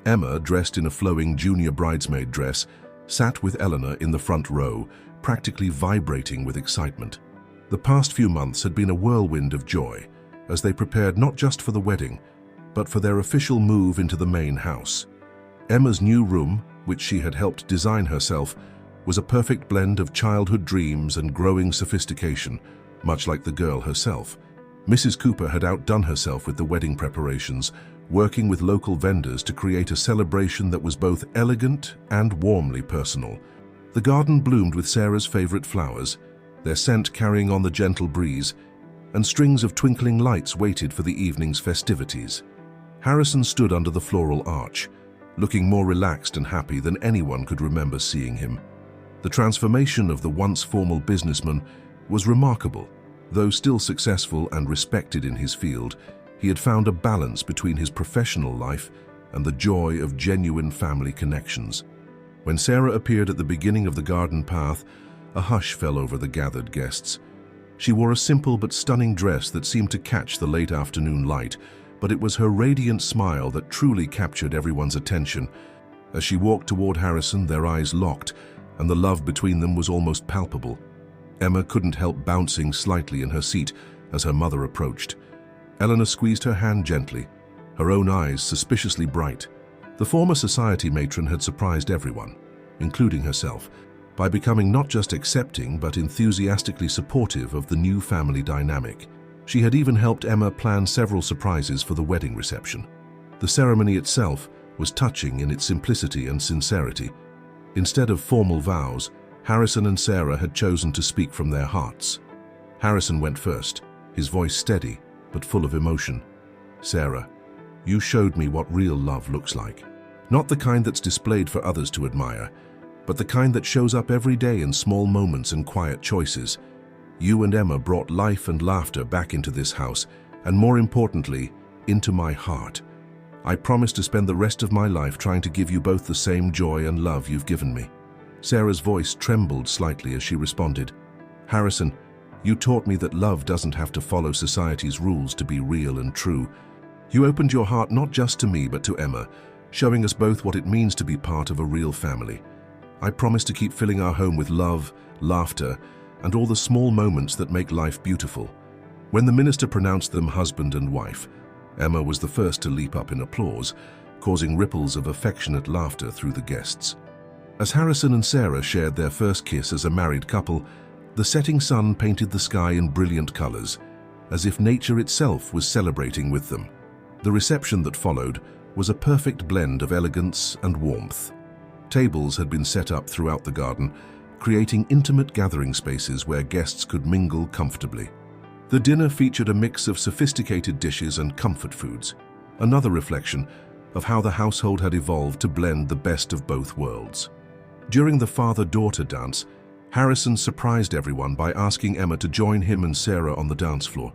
Emma, dressed in a flowing junior bridesmaid dress, sat with Eleanor in the front row, practically vibrating with excitement. The past few months had been a whirlwind of joy, as they prepared not just for the wedding, but for their official move into the main house. Emma's new room, which she had helped design herself, was a perfect blend of childhood dreams and growing sophistication, much like the girl herself. Mrs. Cooper had outdone herself with the wedding preparations, working with local vendors to create a celebration that was both elegant and warmly personal. The garden bloomed with Sarah's favorite flowers, their scent carrying on the gentle breeze, and strings of twinkling lights waited for the evening's festivities. Harrison stood under the floral arch, looking more relaxed and happy than anyone could remember seeing him. The transformation of the once formal businessman was remarkable. Though still successful and respected in his field, he had found a balance between his professional life and the joy of genuine family connections. When Sarah appeared at the beginning of the garden path, a hush fell over the gathered guests. She wore a simple but stunning dress that seemed to catch the late afternoon light, but it was her radiant smile that truly captured everyone's attention. As she walked toward Harrison, their eyes locked, and the love between them was almost palpable. Emma couldn't help bouncing slightly in her seat as her mother approached. Eleanor squeezed her hand gently, her own eyes suspiciously bright. The former society matron had surprised everyone, including herself, by becoming not just accepting but enthusiastically supportive of the new family dynamic. She had even helped Emma plan several surprises for the wedding reception. The ceremony itself was touching in its simplicity and sincerity. Instead of formal vows, Harrison and Sarah had chosen to speak from their hearts. Harrison went first, his voice steady but full of emotion. "Sarah, you showed me what real love looks like. Not the kind that's displayed for others to admire, but the kind that shows up every day in small moments and quiet choices. You and Emma brought life and laughter back into this house, and more importantly, into my heart. I promise to spend the rest of my life trying to give you both the same joy and love you've given me." Sarah's voice trembled slightly as she responded, "Harrison, you taught me that love doesn't have to follow society's rules to be real and true. You opened your heart not just to me but to Emma, showing us both what it means to be part of a real family. I promise to keep filling our home with love, laughter, and all the small moments that make life beautiful. When the minister pronounced them husband and wife, Emma was the first to leap up in applause, causing ripples of affectionate laughter through the guests. As Harrison and Sarah shared their first kiss as a married couple, the setting sun painted the sky in brilliant colors, as if nature itself was celebrating with them. The reception that followed was a perfect blend of elegance and warmth. Tables had been set up throughout the garden, creating intimate gathering spaces where guests could mingle comfortably. The dinner featured a mix of sophisticated dishes and comfort foods, another reflection of how the household had evolved to blend the best of both worlds. During the father-daughter dance, Harrison surprised everyone by asking Emma to join him and Sarah on the dance floor.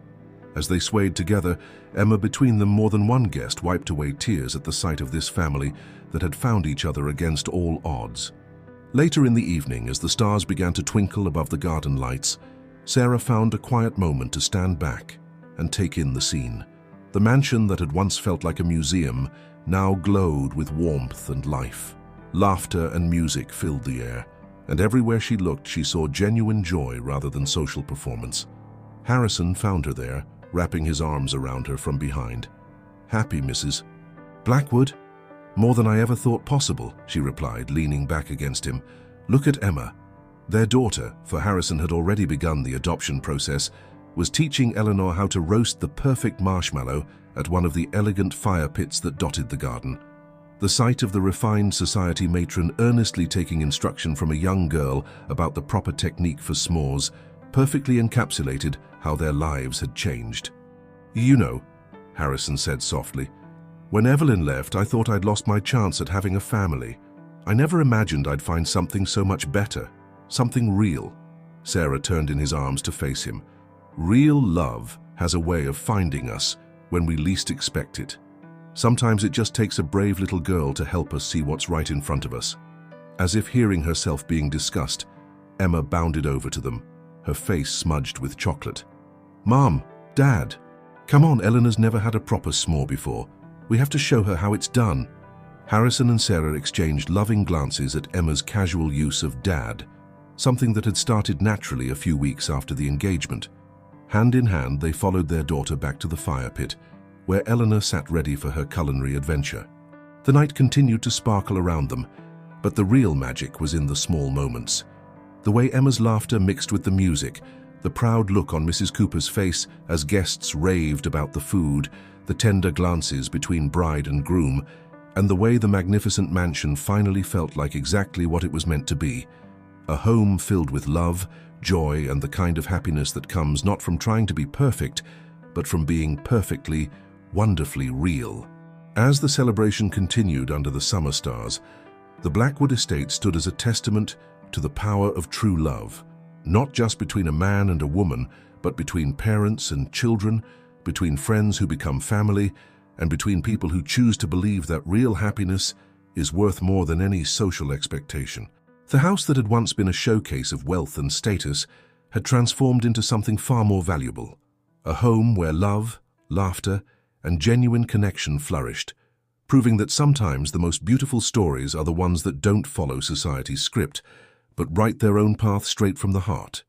As they swayed together, Emma between them, more than one guest wiped away tears at the sight of this family that had found each other against all odds. Later in the evening, as the stars began to twinkle above the garden lights, Sarah found a quiet moment to stand back and take in the scene. The mansion that had once felt like a museum now glowed with warmth and life. Laughter and music filled the air, and everywhere she looked she saw genuine joy rather than social performance. Harrison found her there, wrapping his arms around her from behind. "Happy, Mrs. Blackwood?" "More than I ever thought possible," she replied, leaning back against him. "Look at Emma." Their daughter, for Harrison had already begun the adoption process, was teaching Eleanor how to roast the perfect marshmallow at one of the elegant fire pits that dotted the garden. The sight of the refined society matron earnestly taking instruction from a young girl about the proper technique for s'mores perfectly encapsulated how their lives had changed. "You know," Harrison said softly, "when Evelyn left, I thought I'd lost my chance at having a family. I never imagined I'd find something so much better. Something real." Sarah turned in his arms to face him. "Real love has a way of finding us when we least expect it. Sometimes it just takes a brave little girl to help us see what's right in front of us." As if hearing herself being discussed, Emma bounded over to them, her face smudged with chocolate. "Mom, Dad, come on, Eleanor's never had a proper s'more before. We have to show her how it's done." Harrison and Sarah exchanged loving glances at Emma's casual use of Dad, something that had started naturally a few weeks after the engagement. Hand in hand, they followed their daughter back to the fire pit, where Eleanor sat ready for her culinary adventure. The night continued to sparkle around them, but the real magic was in the small moments. The way Emma's laughter mixed with the music, the proud look on Mrs. Cooper's face as guests raved about the food, the tender glances between bride and groom, and the way the magnificent mansion finally felt like exactly what it was meant to be. A home filled with love, joy, and the kind of happiness that comes not from trying to be perfect, but from being perfectly, wonderfully real. As the celebration continued under the summer stars, the Blackwood estate stood as a testament to the power of true love, not just between a man and a woman, but between parents and children, between friends who become family, and between people who choose to believe that real happiness is worth more than any social expectation. The house that had once been a showcase of wealth and status had transformed into something far more valuable, a home where love, laughter, and genuine connection flourished, proving that sometimes the most beautiful stories are the ones that don't follow society's script, but write their own path straight from the heart.